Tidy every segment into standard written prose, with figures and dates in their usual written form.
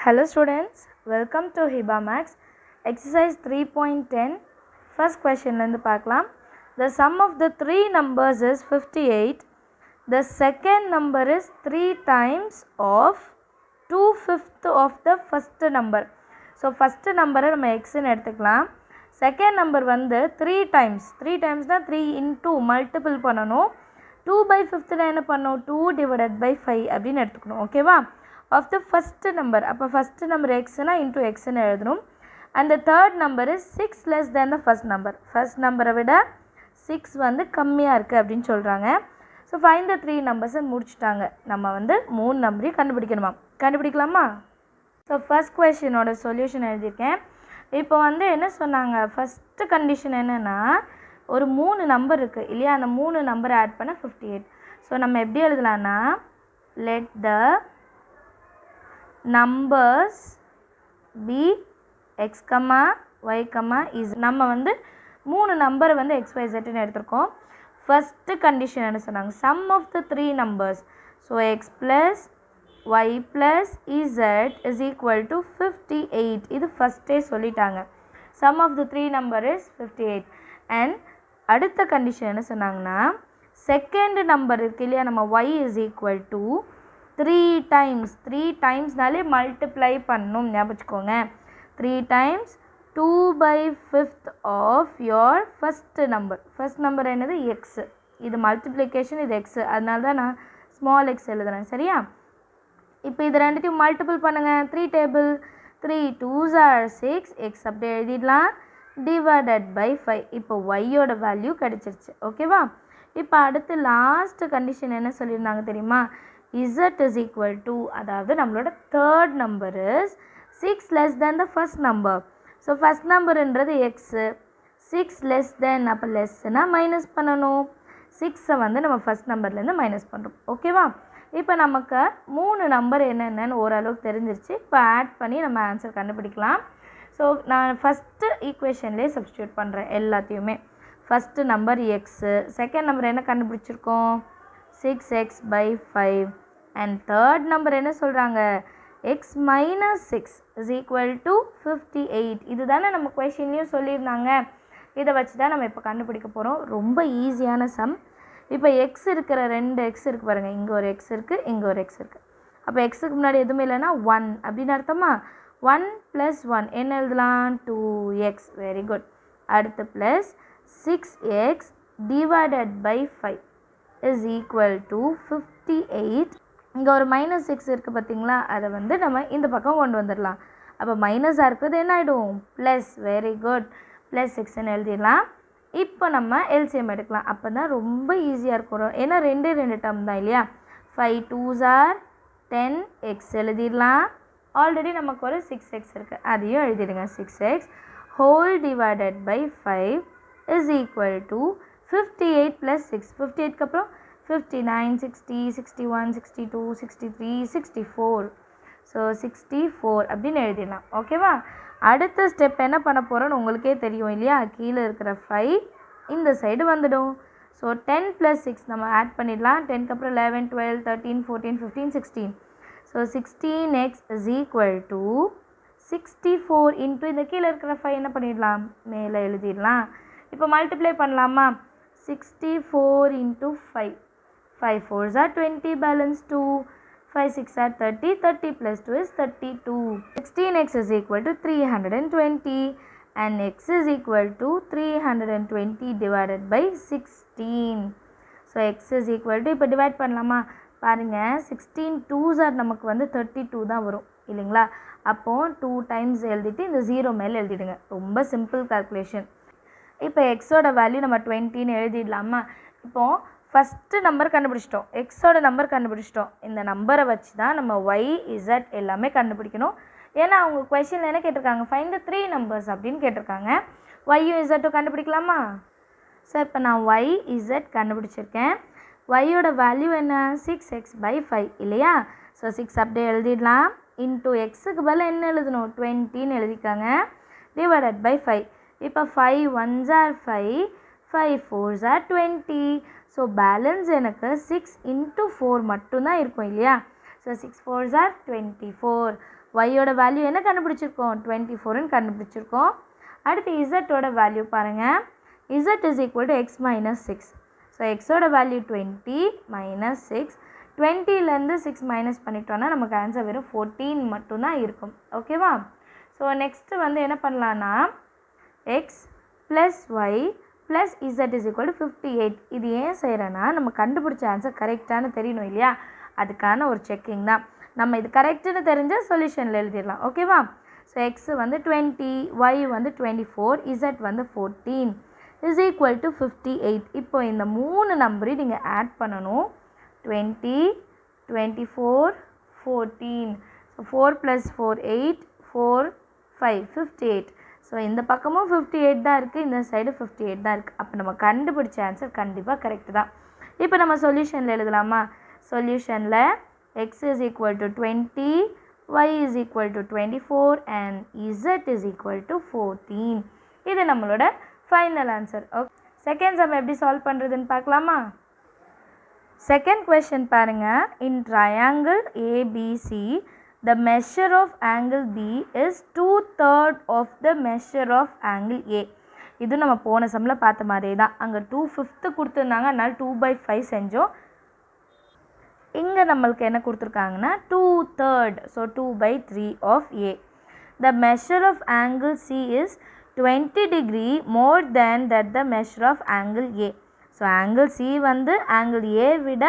Hello students, welcome to Hiba Max. Exercise 3.10. First question lende paakalam. The sum of the three numbers is 58. The second number is 3 times of 2/5 of the first number. So first number நம்ம x ன்னு எடுத்துக்கலாம். Second number வந்து 3 times. 3 times na 3 into multiple பண்ணனும். 2/5 ல என்ன பண்ணனும்? 2 divided by 5 அப்படினு எடுத்துக்கணும். ஓகேவா? Of the first number. அப்ப first number x na into x ன்னு எழுதணும். And the third number is 6 less than the first number. First number விட 6 வந்து கம்மியா இருக்கு அப்படினு சொல்றாங்க. So find the three numbers முடிச்சிட்டாங்க. நம்ம வந்து மூணு நம்பரையும் கண்டுபிடிக்கணுமா? கண்டுபிடிக்கலாமா? So first question ஓட சொல்யூஷன் எழுதிருக்கேன். இப்போ வந்து என்ன சொன்னாங்க? first கண்டிஷன் என்னன்னா ஒரு மூணு நம்பர் இருக்கு இல்லையா? அந்த மூணு நம்பரை ஆட் பண்ண 58. So நம்ம எப்படி எழுதலாம்னா let the numbers be x, y, z. நம்ம வந்து மூணு நம்பர் வந்து xyz ன்னு எடுத்துருக்கோம். ஃபர்ஸ்ட் கண்டிஷன் என்ன சொன்னாங்க? sum of the three numbers. So x plus y plus z is equal to 58. இது ஃபர்ஸ்டே சொல்லிட்டாங்க. sum of the three number is 58. and அடுத்த கண்டிஷன் என்ன சொன்னாங்கன்னா செகண்ட் நம்பர் இருக்கு இல்லையா? நம்ம y is equal to 3 times நாலே மல்டிப்ளை பண்ணணும். ஞாபகம் வச்சுக்கோங்க. 3 times 2/5 of your first number. first number என்னது? x. இது மல்டிப்ளிகேஷன், இது x. அதனால தான் நான் ஸ்மால் x எழுதுறேன். சரியா? இப்போ இது ரெண்டுத்தையும் மல்டிபிள் பண்ணுங்க. 3 டேபிள் 3 2s are 6. x அப்படியே எழுதிடலாம். Divided by 5. இப்போ y ஓட வேல்யூ கிடைச்சிருச்சு. ஓகேவா? இப்போ அடுத்து லாஸ்ட் கண்டிஷன் என்ன சொல்லியிருந்தாங்க தெரியுமா? z is equal to, அதாவது நம்மளோட third number is 6 less than the first number. So first numberன்றது x, 6 less than, அப்போ லெஸ்னா மைனஸ் பண்ணணும். 6 வந்து நம்ம ஃபர்ஸ்ட் நம்பர்லேருந்து மைனஸ் பண்ணுறோம். ஓகேவா? இப்போ நமக்கு மூணு நம்பர் என்னென்னு ஓரளவுக்கு தெரிஞ்சிருச்சு. இப்போ ஆட் பண்ணி நம்ம ஆன்சர் கண்டுபிடிக்கலாம். ஸோ நான் ஃபஸ்ட்டு ஈக்குவேஷன்லேயே சப்ஸ்டியூட் பண்ணுறேன் எல்லாத்தையுமே. First number x, second number என்ன கண்டுபிடிச்சிருக்கோம்? 6x/5. அண்ட் தேர்ட் நம்பர் என்ன சொல்கிறாங்க? x minus 6 is equal to 58. இது தானே நம்ம கொஷின்லேயும் சொல்லியிருந்தாங்க. இதை வச்சு தான் நம்ம இப்போ கண்டுபிடிக்க போகிறோம். ரொம்ப ஈஸியான சம். இப்போ எக்ஸ் இருக்கிற ரெண்டு எக்ஸ் இருக்குது பாருங்கள். இங்கே ஒரு எக்ஸ் இருக்குது, இங்கே ஒரு எக்ஸ் இருக்குது. அப்போ எக்ஸுக்கு முன்னாடி எதுவுமே இல்லைன்னா 1 அப்படின்னு அர்த்தமா? 1 + 1 என்ன எழுதலாம்? 2x. Very good. அடுத்து plus 6x divided by 5 is equal to 58. இங்கே ஒரு -6 இருக்குது பார்த்தீங்களா? அதை வந்து நம்ம இந்த பக்கம் கொண்டு வந்துடலாம். அப்போ மைனஸாக இருக்கிறது என்ன ஆகிடும்? ப்ளஸ். Very good. +6ன்னு எழுதிடலாம். இப்போ நம்ம எல்சிஎம் எடுக்கலாம். அப்போ தான் ரொம்ப ஈஸியாக இருக்கும். ஏன்னா ரெண்டு டேர்ம் தான் இல்லையா? 5 2s are 10. x எழுதிடலாம். ஆல்ரெடி நமக்கு ஒரு 6x இருக்குது, அதையும் எழுதிடுங்க. 6x whole divided by 5 is equal to 58 + 6. 58க்கு அப்புறம் 59 60 61 62 63 64. ஸோ 64 அப்படின்னு எழுதிடலாம். ஓகேவா? அடுத்த ஸ்டெப் என்ன பண்ண போகிறோன்னு உங்களுக்கே தெரியும் இல்லையா? கீழே இருக்கிற 5 இந்த சைடு வந்துடும். ஸோ 10 + 6 நம்ம ஆட் பண்ணிடலாம். 10க்கு அப்புறம் 11 12 13 14 15 16. So 16x is equal to 64 into இந்த கீழே இருக்கிற 5 என்ன பண்ணிடலாம்? மேலே எழுதிடலாம். இப்போ மல்டிப்ளை பண்ணலாமா? 64 × 5. 5 4s are 20, balance 2. 5 6 are 30. 30 + 2 is 32. 16x is equal to 320 and x is equal to 320 divided by 16. So x is equal to, இப்போ டிவைட் பண்ணலாமா? பாருங்கள், 16 2s are நமக்கு வந்து 32 தான் வரும் இல்லைங்களா? அப்போது 2 times எழுதிட்டு இந்த 0 மேலே எழுதிடுங்க. ரொம்ப சிம்பிள் கால்குலேஷன். இப்போ எக்ஸோட வேல்யூ நம்ம 20ன்னு எழுதிடலாமா? இப்போது ஃபஸ்ட்டு நம்பர் கண்டுபிடிச்சிட்டோம், எக்ஸோட நம்பர் கண்டுபிடிச்சிட்டோம். இந்த நம்பரை வச்சு தான் நம்ம y z எல்லாமே கண்டுபிடிக்கணும். ஏன்னா அவங்க கொஷினில் என்ன கேட்டிருக்காங்க? ஃபைண்ட் த 3 numbers அப்படின்னு கேட்டிருக்காங்க. y z கண்டுபிடிக்கலாமா? ஸோ இப்போ நான் y z கண்டுபிடிச்சிருக்கேன். y-யோட வேல்யூ என்ன? 6x/5 இல்லையா? ஸோ 6 அப்படியே எழுதிடலாம். இன்ட்டு எக்ஸுக்கு பதில் என்ன எழுதணும்? 20ன்னு எழுதிக்காங்க. Divided by 5. இப்போ 5 1s are 5, 5 4s are 20. So balance எனக்கு 6 × 4 மட்டும்தான் இருக்கும் இல்லையா? So 6 4s are 24. ஒய்யோட வேல்யூ என்ன கண்டுபிடிச்சிருக்கோம் 24ன்னு கண்டுபிடிச்சிருக்கோம். அடுத்து இசட்டோட வேல்யூ பாருங்கள். Z is equal to X minus 6. So எக்ஸோட வேல்யூ 20 மைனஸ் 6. 20லேருந்து 6 மைனஸ் பண்ணிட்டோன்னா நமக்கு ஆன்சர் வெறும் 14 மட்டும்தான் இருக்கும். ஓகேவா? ஸோ நெக்ஸ்ட்டு வந்து என்ன பண்ணலான்னா X plus Y plus Z is equal to 58. இது ஏன் செய்கிறேன்னா நம்ம கண்டுபிடிச்ச ஆன்சர் கரெக்டானு தெரியணும் இல்லையா, அதுக்கான ஒரு செக்கிங் தான். நம்ம இது கரெக்டுன்னு தெரிஞ்சால் சொல்யூஷனில் எழுதிடலாம். ஓகேவா? ஸோ எக்ஸ் வந்து 20, ஒய் வந்து 24, இசட் வந்து 14 இஸ் ஈக்குவல் டு 58. இப்போ இந்த 3 நம்பரையும் நீங்கள் ஆட் பண்ணணும். 20, 24, 14. ஸோ 4 + 4 8, 4 5 58. ஸோ இந்த பக்கமும் 58 தான் இருக்குது, இந்த சைடு 58 தான் இருக்குது. அப்போ நம்ம கண்டுபிடிச்ச ஆன்சர் கண்டிப்பாக கரெக்டு தான். இப்போ நம்ம சொல்யூஷனில் எழுதலாமா? சொல்யூஷனில் x is equal to 20, y is equal to 24 and z is equal to 14. இது நம்மளோட final answer. Okay, second sum எப்படி சால்வ் பண்ணுறதுன்னு பார்க்கலாமா? செகண்ட் கொஸ்டின் பாருங்கள். இன் triangle ABC the measure of angle B is 2/3 of the measure of angle A. இது நம்ம போன சம்மில் பார்த்த மாதிரியே தான். அங்கே 2/5 கொடுத்துருந்தாங்க, அதனால் 2/5 செஞ்சோம். இங்கே நம்மளுக்கு என்ன கொடுத்துருக்காங்கன்னா 2/3, so 2/3 of A. The measure of angle C is 20 degree more than that the measure of angle A. So angle C வந்து angle A விட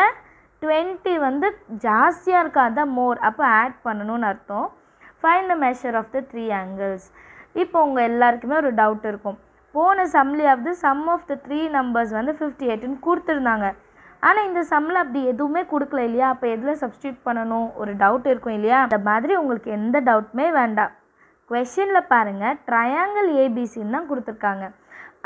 20 வந்து ஜாஸ்தியாக இருக்கா, அதான் மோர். அப்போ ஆட் பண்ணணும்னு அர்த்தம். Find the measure of the 3 angles. இப்போ உங்கள் எல்லாருக்குமே ஒரு டவுட் இருக்கும். போன சம்லியாவது சம் ஆஃப் த 3 numbers வந்து 58ன்னு கொடுத்துருந்தாங்க. ஆனால் இந்த சம்மில் அப்படி எதுவுமே கொடுக்கல இல்லையா, அப்போ எதில் சப்ஸ்டியூட் பண்ணணும் ஒரு டவுட் இருக்கும் இல்லையா. அந்த மாதிரி உங்களுக்கு எந்த டவுட்டுமே வேண்டாம். கொஷனில் பாருங்கள், ட்ரையாங்கிள் ஏபிசின்னு தான் கொடுத்துருக்காங்க.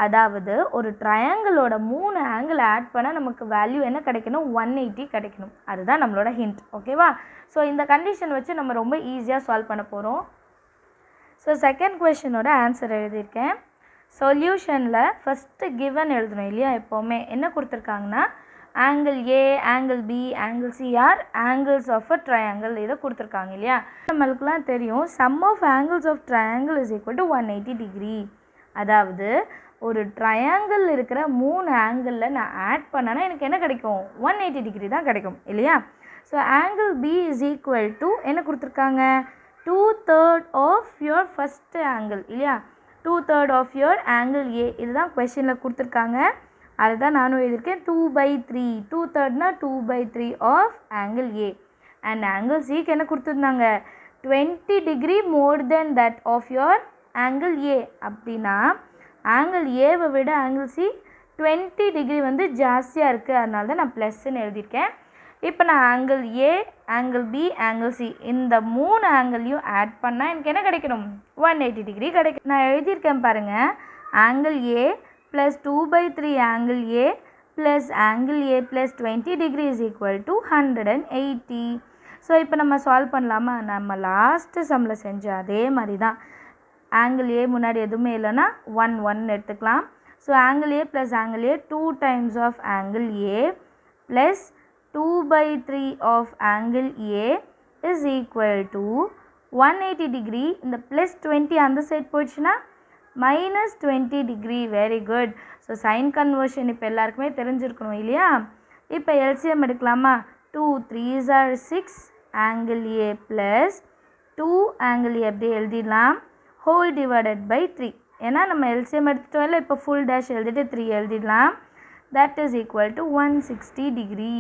அதாவது ஒரு ட்ரையாங்கிளோட 3 ஆங்கிள் ஆட் பண்ணால் நமக்கு வேல்யூ என்ன கிடைக்கணும் 180 கிடைக்கணும். அதுதான் நம்மளோட ஹிண்ட். ஓகேவா? ஸோ இந்த கண்டிஷன் வச்சு நம்ம ரொம்ப ஈஸியாக சால்வ் பண்ண போகிறோம். ஸோ செகண்ட் கொஷனோட ஆன்சர் எழுதியிருக்கேன். சொல்யூஷனில் ஃபஸ்ட்டு கிவன் எழுதணும் இல்லையா. எப்போவுமே என்ன கொடுத்துருக்காங்கன்னா angle A, angle B, angle C are angles of a triangle இதை கொடுத்துருக்காங்க இல்லையா. நம்மளுக்குலாம் தெரியும் sum of angles of triangle is equal to 180 degree. அதாவது ஒரு ட்ரையாங்கிள் இருக்கிற 3 ஆங்கிளில் நான் ஆட் பண்ணேன்னா எனக்கு என்ன கிடைக்கும் 180 டிகிரி தான் கிடைக்கும் இல்லையா. So angle B is equal to என்ன கொடுத்துருக்காங்க 2/3 ஆஃப் யுவர் ஃபஸ்ட்டு ஆங்கிள் இல்லையா. 2/3 ஆஃப் யுவர் ஆங்கிள் ஏ, இதுதான் கொஷனில் கொடுத்துருக்காங்க. அதுதான் நானும் எழுதியிருக்கேன். 2/3, 2/3னா 2/3 of angle A. And angle சிக்கு என்ன கொடுத்துருந்தாங்க 20 degree more then that of your angle A. அப்படின்னா ஆங்கிள் ஏவை விட ஆங்கிள் சி 20 டிகிரி வந்து ஜாஸ்தியாக இருக்குது, அதனால தான் நான் ப்ளஸ்ன்னு எழுதியிருக்கேன். இப்போ நான் angle A, angle B, angle C இந்த 3 ஆங்கிளையும் ஆட் பண்ணால் எனக்கு என்ன கிடைக்கணும் 180 டிகிரி கிடைக்கும். நான் எழுதியிருக்கேன் பாருங்கள். Angle A plus 2/3 angle A plus angle A plus 20 degree is equal to 180. So இப்போ நம்ம சால்வ் பண்ணலாமா? நம்ம லாஸ்ட்டு சம்மில் செஞ்ச அதே மாதிரி தான். ஆங்கிள் ஏ முன்னாடி எதுவுமே இல்லைன்னா 1 1 எடுத்துக்கலாம். So angle A plus angle A 2 times of angle A plus 2/3 of angle A is equal to 180 degree. இந்த ப்ளஸ் 20 அந்த சைட் போயிடுச்சுன்னா minus 20 degree. Very good. So sign conversion இப்போ எல்லாருக்குமே தெரிஞ்சிருக்கணும் இல்லையா. இப்போ எல்சிஎம் எடுக்கலாமா? 2 3s are 6 angle A plus 2 angle ஏ எப்படி எழுதிடலாம் ஹோல் டிவைடட் பை 3. ஏன்னா நம்ம எல்சிஎம் எடுத்துட்டோம் இல்லை, இப்போ ஃபுல் டேஷ் எழுதிட்டு 3 எழுதிடலாம். That is equal to 160 degree.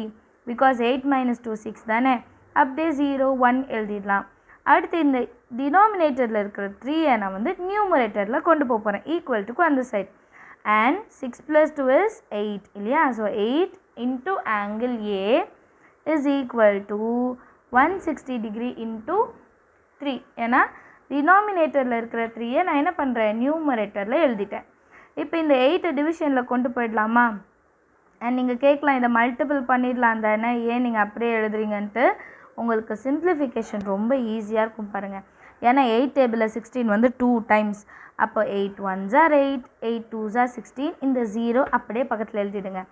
Because 8 - 2 6 தானே, அப்படியே 0 1 எழுதிடலாம். அடுத்து இந்த டினாமினேட்டரில் இருக்கிற 3 நான் வந்து நியூமரேட்டரில் கொண்டு போகிறேன் ஈக்குவல் டுக்கு அந்த சைட். அண்ட் 6 + 2 is 8 இல்லையா. So 8 into angle A is equal to 160 degree into 3. ஏன்னா டினாமினேட்டரில் இருக்கிற 3 நான் என்ன பண்ணுறேன் நியூமரேட்டரில் எழுதிட்டேன். இப்போ இந்த 8 டிவிஷனில் கொண்டு போயிடலாமா? அண்ட் நீங்கள் கேட்கலாம் இதை மல்டிபிள் பண்ணிடலாம் தானே, ஏன் நீங்கள் அப்படியே எழுதுறீங்கன்ட்டு. உங்களுக்கு சிம்பிளிஃபிகேஷன் ரொம்ப ஈஸியாக இருக்கும் பாருங்கள். ஏன்னா 8 டேபிளில் 16 வந்து 2 times. அப்போ 8 1s are 8, 8 2s are 16. இந்த 0 அப்படியே பக்கத்தில் எழுதிடுங்க.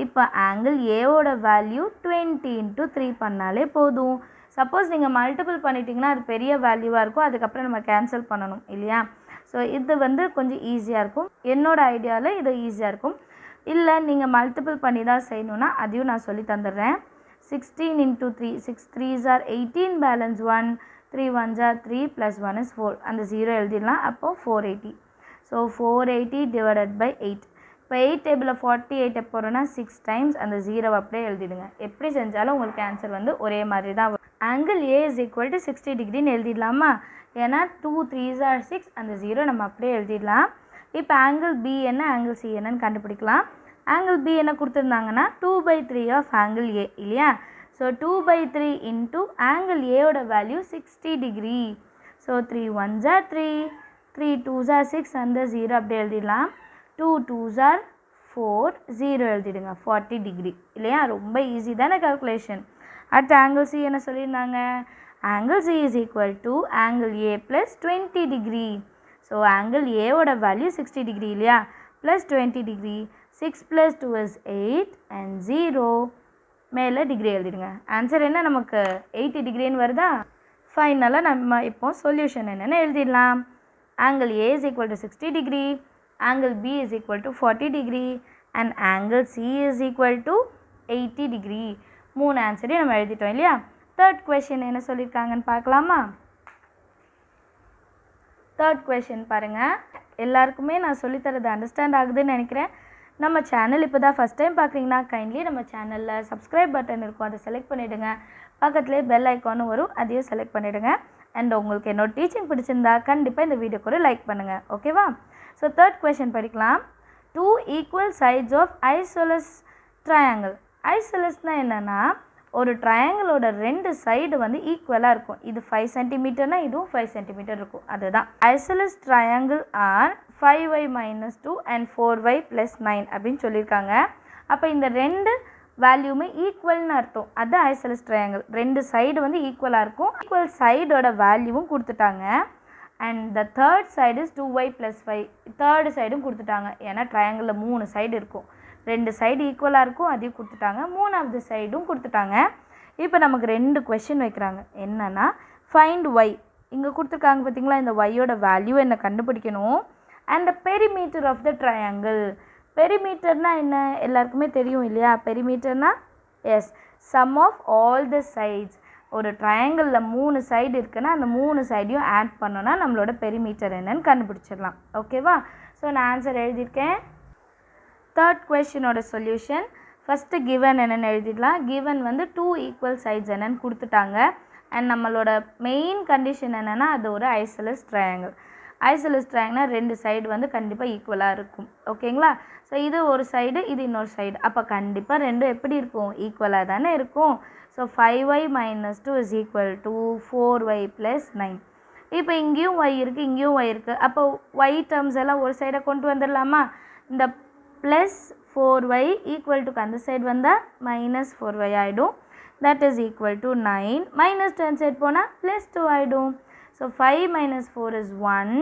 இப்போ ஆங்கிள் ஏவோட வேல்யூ 20 × 3 பண்ணாலே போதும். சப்போஸ் நீங்கள் மல்டிபிள் பண்ணிட்டீங்கன்னா அது பெரிய வேல்யூவாக இருக்கும், அதுக்கப்புறம் நம்ம கேன்சல் பண்ணணும் இல்லையா. ஸோ இது வந்து கொஞ்சம் ஈஸியாக இருக்கும், என்னோடய ஐடியாவில் இது ஈஸியாக இருக்கும். இல்லை நீங்கள் மல்டிபிள் பண்ணி தான் செய்யணுன்னா அதையும் நான் சொல்லி தந்துடுறேன். 16 into 3, 6 3s are 18, balance 1, 3 1s are 3 plus 1 is 4, அந்த 0 எழுதிடலாம். அப்போது 480. So 480 divided by 8. இப்போ 8 டேபிளில் 48 எப்போ வரும்னா 6 டைம்ஸ் அந்த 0 அப்படியே எழுதிடுங்க. எப்படி செஞ்சாலும் உங்களுக்கு ஆன்சர் வந்து ஒரே மாதிரி தான் வரும். Angle A is equal to 60 டிகிரின்னு எழுதிடலாமா, ஏன்னா 2 3s are 6, அந்த 0 நம்ம அப்படியே எழுதிடலாம். இப்போ ஆங்கிள் பி என்ன, ஆங்கிள் சி என்னன்னு கண்டுபிடிக்கலாம். ஆங்கிள் பி என்ன கொடுத்துருந்தாங்கன்னா 2/3 ஆஃப் ஆங்கிள் ஏ இல்லையா. ஸோ 2/3 இன்ட்டு ஆங்கிள் ஏயோட value 60 degree. So 3 1s are 3, 3 2s are 6, அந்த 0 அப்படியே எழுதிடலாம். 2 2s are 4, 0 எழுதிடுங்க, 40 டிகிரி இல்லையா. ரொம்ப ஈஸி தானே கால்குலேஷன். அடுத்து ஆங்கிள் சி என்ன சொல்லியிருந்தாங்க, angle C is equal to angle A plus 20 degree. So angle ஏவோட வேல்யூ 60 டிகிரி இல்லையா, ப்ளஸ் 20 டிகிரி. 6 + 2 is 8 and 0 மேலே டிகிரி எழுதிடுங்க. ஆன்சர் என்ன, நமக்கு 80 டிகிரின்னு வருதா. ஃபைனலாக நம்ம இப்போ சொல்யூஷன் என்னென்னு எழுதிடலாம். Angle A is equal to 60 degree, angle B is equal to 40 degree and angle C is equal to 80 degree. 3 ஆன்சரையும் நம்ம எழுதிட்டோம் இல்லையா. தேர்ட் கொஷின் என்ன சொல்லியிருக்காங்கன்னு பார்க்கலாமா. தேர்ட் கொஷின் பாருங்கள், எல்லாருக்குமே நான் சொல்லித்தரது அண்டர்ஸ்டாண்ட் ஆகுதுன்னு நினைக்கிறேன். நம்ம சேனல் இப்போ தான் ஃபஸ்ட் டைம் பார்க்குறீங்கன்னா கைண்ட்லி நம்ம சேனலில் சப்ஸ்கிரைப் பட்டன் இருக்கும், அதை செலக்ட் பண்ணிவிடுங்க. பக்கத்துலேயே பெல் ஐக்கானும் வரும், அதையும் செலக்ட் பண்ணிவிடுங்க. அண்ட் உங்களுக்கு என்னோட டீச்சிங் பிடிச்சிருந்தா கண்டிப்பாக இந்த வீடியோக்கு ஒரு லைக் பண்ணுங்கள், ஓகேவா. ஸோ தேர்ட் கொஷின் படிக்கலாம். 2 equal sides of isosceles triangle. ஐசோலஸ்னால் என்னென்னா ஒரு ட்ரையாங்கிளோட 2 சைடு வந்து ஈக்குவலாக இருக்கும். இது 5 சென்டிமீட்டர்னா இதுவும் 5 சென்டிமீட்டர் இருக்கும், அதுதான் isosceles triangle R 5y - 2 and 4y + 9 அப்படின்னு சொல்லியிருக்காங்க. அப்போ இந்த 2 வேல்யூமே ஈக்குவல்னு அர்த்தம், அது ஐசோலஸ் ட்ரையாங்கிள். 2 சைடு வந்து ஈக்குவலாக இருக்கும், ஈக்குவல் சைடோட வேல்யூவும் கொடுத்துட்டாங்க. And the third side is 2y + 5, third சைடும் கொடுத்துட்டாங்க. ஏன்னா ட்ரையாங்கிளில் 3 சைடு இருக்கும், 2 சைடு ஈக்குவலாக இருக்கும், அதையும் கொடுத்துட்டாங்க. 3வது சைடும் கொடுத்துட்டாங்க. இப்போ நமக்கு 2 கொஷின் வைக்கிறாங்க. என்னென்னா ஃபைண்ட் ஒய், இங்கே கொடுத்துருக்காங்க பார்த்தீங்களா, இந்த ஒய்யோட வேல்யூ என்ன கண்டுபிடிக்கணும். And the perimeter of the triangle. பெரிமீட்டர்னால் என்ன, எல்லாருக்குமே தெரியும் இல்லையா. பெரிமீட்டர்னால் yes, sum of all the sides. ஒரு ட்ரையாங்கிளில் 3 சைடு இருக்குன்னா அந்த 3 சைடையும் ஆட் பண்ணோன்னா நம்மளோட பெரிமீட்டர் என்னன்னு கண்டுபிடிச்சிடலாம், ஓகேவா. ஸோ நான் ஆன்சர் எழுதியிருக்கேன். தேர்ட் கொஷினோட சொல்யூஷன் ஃபஸ்ட்டு கிவன் என்னென்னு எழுதிடலாம். கிவன் வந்து 2 equal sides என்னென்னு கொடுத்துட்டாங்க. அண்ட் நம்மளோட மெயின் கண்டிஷன் என்னென்னா அது ஒரு ஐசோலஸ் ட்ரையாங்கிள். ஐசோலஸ் ட்ரையாங்கிள்னா 2 சைடு வந்து கண்டிப்பாக ஈக்குவலாக இருக்கும், ஓகேங்களா. ஸோ இது ஒரு சைடு, இது இன்னொரு சைடு, அப்போ கண்டிப்பாக 2 எப்படி இருக்கும், ஈக்குவலாக தானே இருக்கும். So 5y - 2 is equal to 4y + 9. இப்போ இங்கேயும் y இருக்குது, இங்கேயும் y இருக்குது. அப்போ y டேர்ம்ஸ் எல்லாம் ஒரு சைடை கொண்டு வந்துடலாமா. இந்த ப்ளஸ் 4y ஈக்குவல் டு அந்த சைடு வந்தால் -4y ஆகிடும். That is equal to 9. -10 side போனால் +2 ஆகிடும். So 5 - 4 is 1.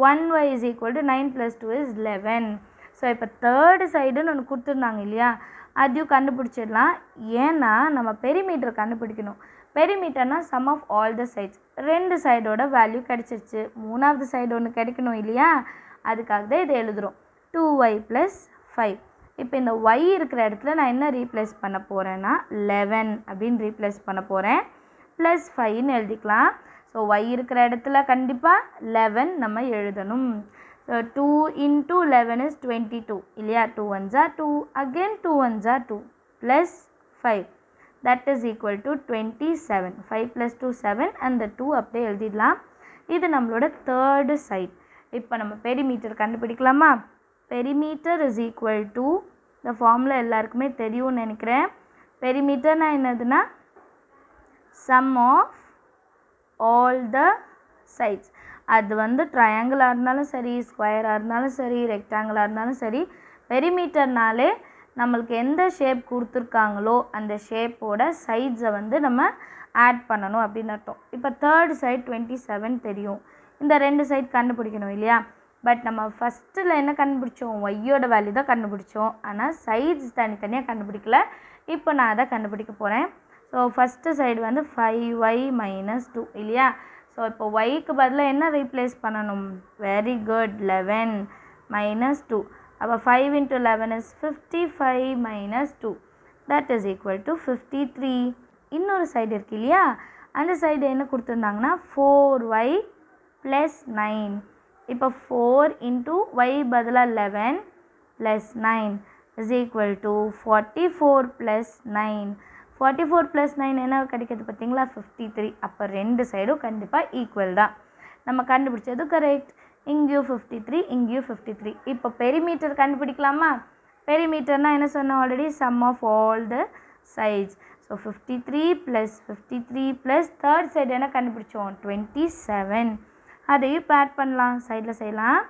1y is equal to 9 + 2 is 11. So இப்போ தேர்டு சைடுன்னு ஒன்று கொடுத்துருந்தாங்க இல்லையா, அதையும் கண்டுபிடிச்சிடலாம். ஏன்னா நம்ம பெரிமீட்டர் கண்டுபிடிக்கணும். பெரிமீட்டர்னா sum of all the sides. 2 சைடோட வேல்யூ கிடச்சிருச்சு, 3வது சைடு ஒன்று கிடைக்கணும் இல்லையா, அதுக்காக தான் இதை எழுதுகிறோம். 2y + 5. இப்போ இந்த y இருக்கிற இடத்துல நான் என்ன ரீப்ளேஸ் பண்ண போகிறேன்னா 11 அப்படின்னு ரீப்ளேஸ் பண்ண போகிறேன். +5ன்னு எழுதிக்கலாம். ஸோ y இருக்கிற இடத்துல கண்டிப்பாக 11 நம்ம எழுதணும். ஸோ 2 × 11 is 22 இல்லையா. 2 1s are 2, again 2 1s are 2 +5, that is equal to 27. 5 + 2 7 and the 2 அப்படியே எழுதிடலாம். இது நம்மளோட தேர்டு சைட். இப்போ நம்ம பெரிமீட்டர் கண்டுபிடிக்கலாமா. பெரிமீட்டர் இஸ் ஈக்குவல் டு, இந்த ஃபார்முலா எல்லாருக்குமே தெரியும்னு நினைக்கிறேன். பெரிமீட்டர்னா என்னதுன்னா sum of all the sides. அது வந்து ட்ரையாங்கிளாக இருந்தாலும் சரி, ஸ்கொயராக இருந்தாலும் சரி, ரெக்டாங்கிளாக இருந்தாலும் சரி, பெரிமீட்டர்னாலே நம்மளுக்கு எந்த ஷேப் கொடுத்துருக்காங்களோ அந்த ஷேப்போட சைட்ஸை வந்து நம்ம ஆட் பண்ணணும் அப்படின்னு அர்த்தம். இப்போ தேர்டு சைட் 27 தெரியும், இந்த 2 சைட் கண்டுபிடிக்கணும் இல்லையா. பட் நம்ம ஃபஸ்ட்டில் என்ன கண்டுபிடிச்சோம், ஒய்யோட வேல்யூ தான் கண்டுபிடிச்சோம். ஆனால் சைட்ஸ் தனித்தனியாக கண்டுபிடிக்கல. இப்போ நான் அதை கண்டுபிடிக்க போகிறேன். ஸோ ஸோ ஃபஸ்ட்டு சைடு வந்து 5y minus 2 இல்லையா? ஸோ இப்போ yக்கு பதிலாக என்ன ரீப்ளேஸ் பண்ணணும்? Very good, 11 minus 2. அப்போ 5 into 11 is 55 minus 2. That is equal to 53. இன்னொரு சைடு இருக்கு இல்லையா? அந்த சைடு என்ன கொடுத்துருந்தாங்கன்னா 4y plus 9. இப்போ 4 into y பதிலாக 11 plus 9 is equal to 44 plus 9. 44 plus 9 என்ன கிடைக்கிறது பார்த்தீங்களா? 53. அப்போ ரெண்டு சைடும் கண்டிப்பாக ஈக்குவல் தான். நம்ம கண்டுபிடிச்சது கரெக்ட். இங்கேயும் 53, இங்கேயும் 53. இப்போ பெரிமீட்டர் கண்டுபிடிக்கலாமா? பெரிமீட்டர்னால் என்ன சொன்னோம் already? Sum of all the sides. So 53 plus 53 plus third side என்ன கண்டுபிடிச்சோம்? 27. அதையும் இப்போ ஆட் பண்ணலாம், சைடில் செய்யலாம்.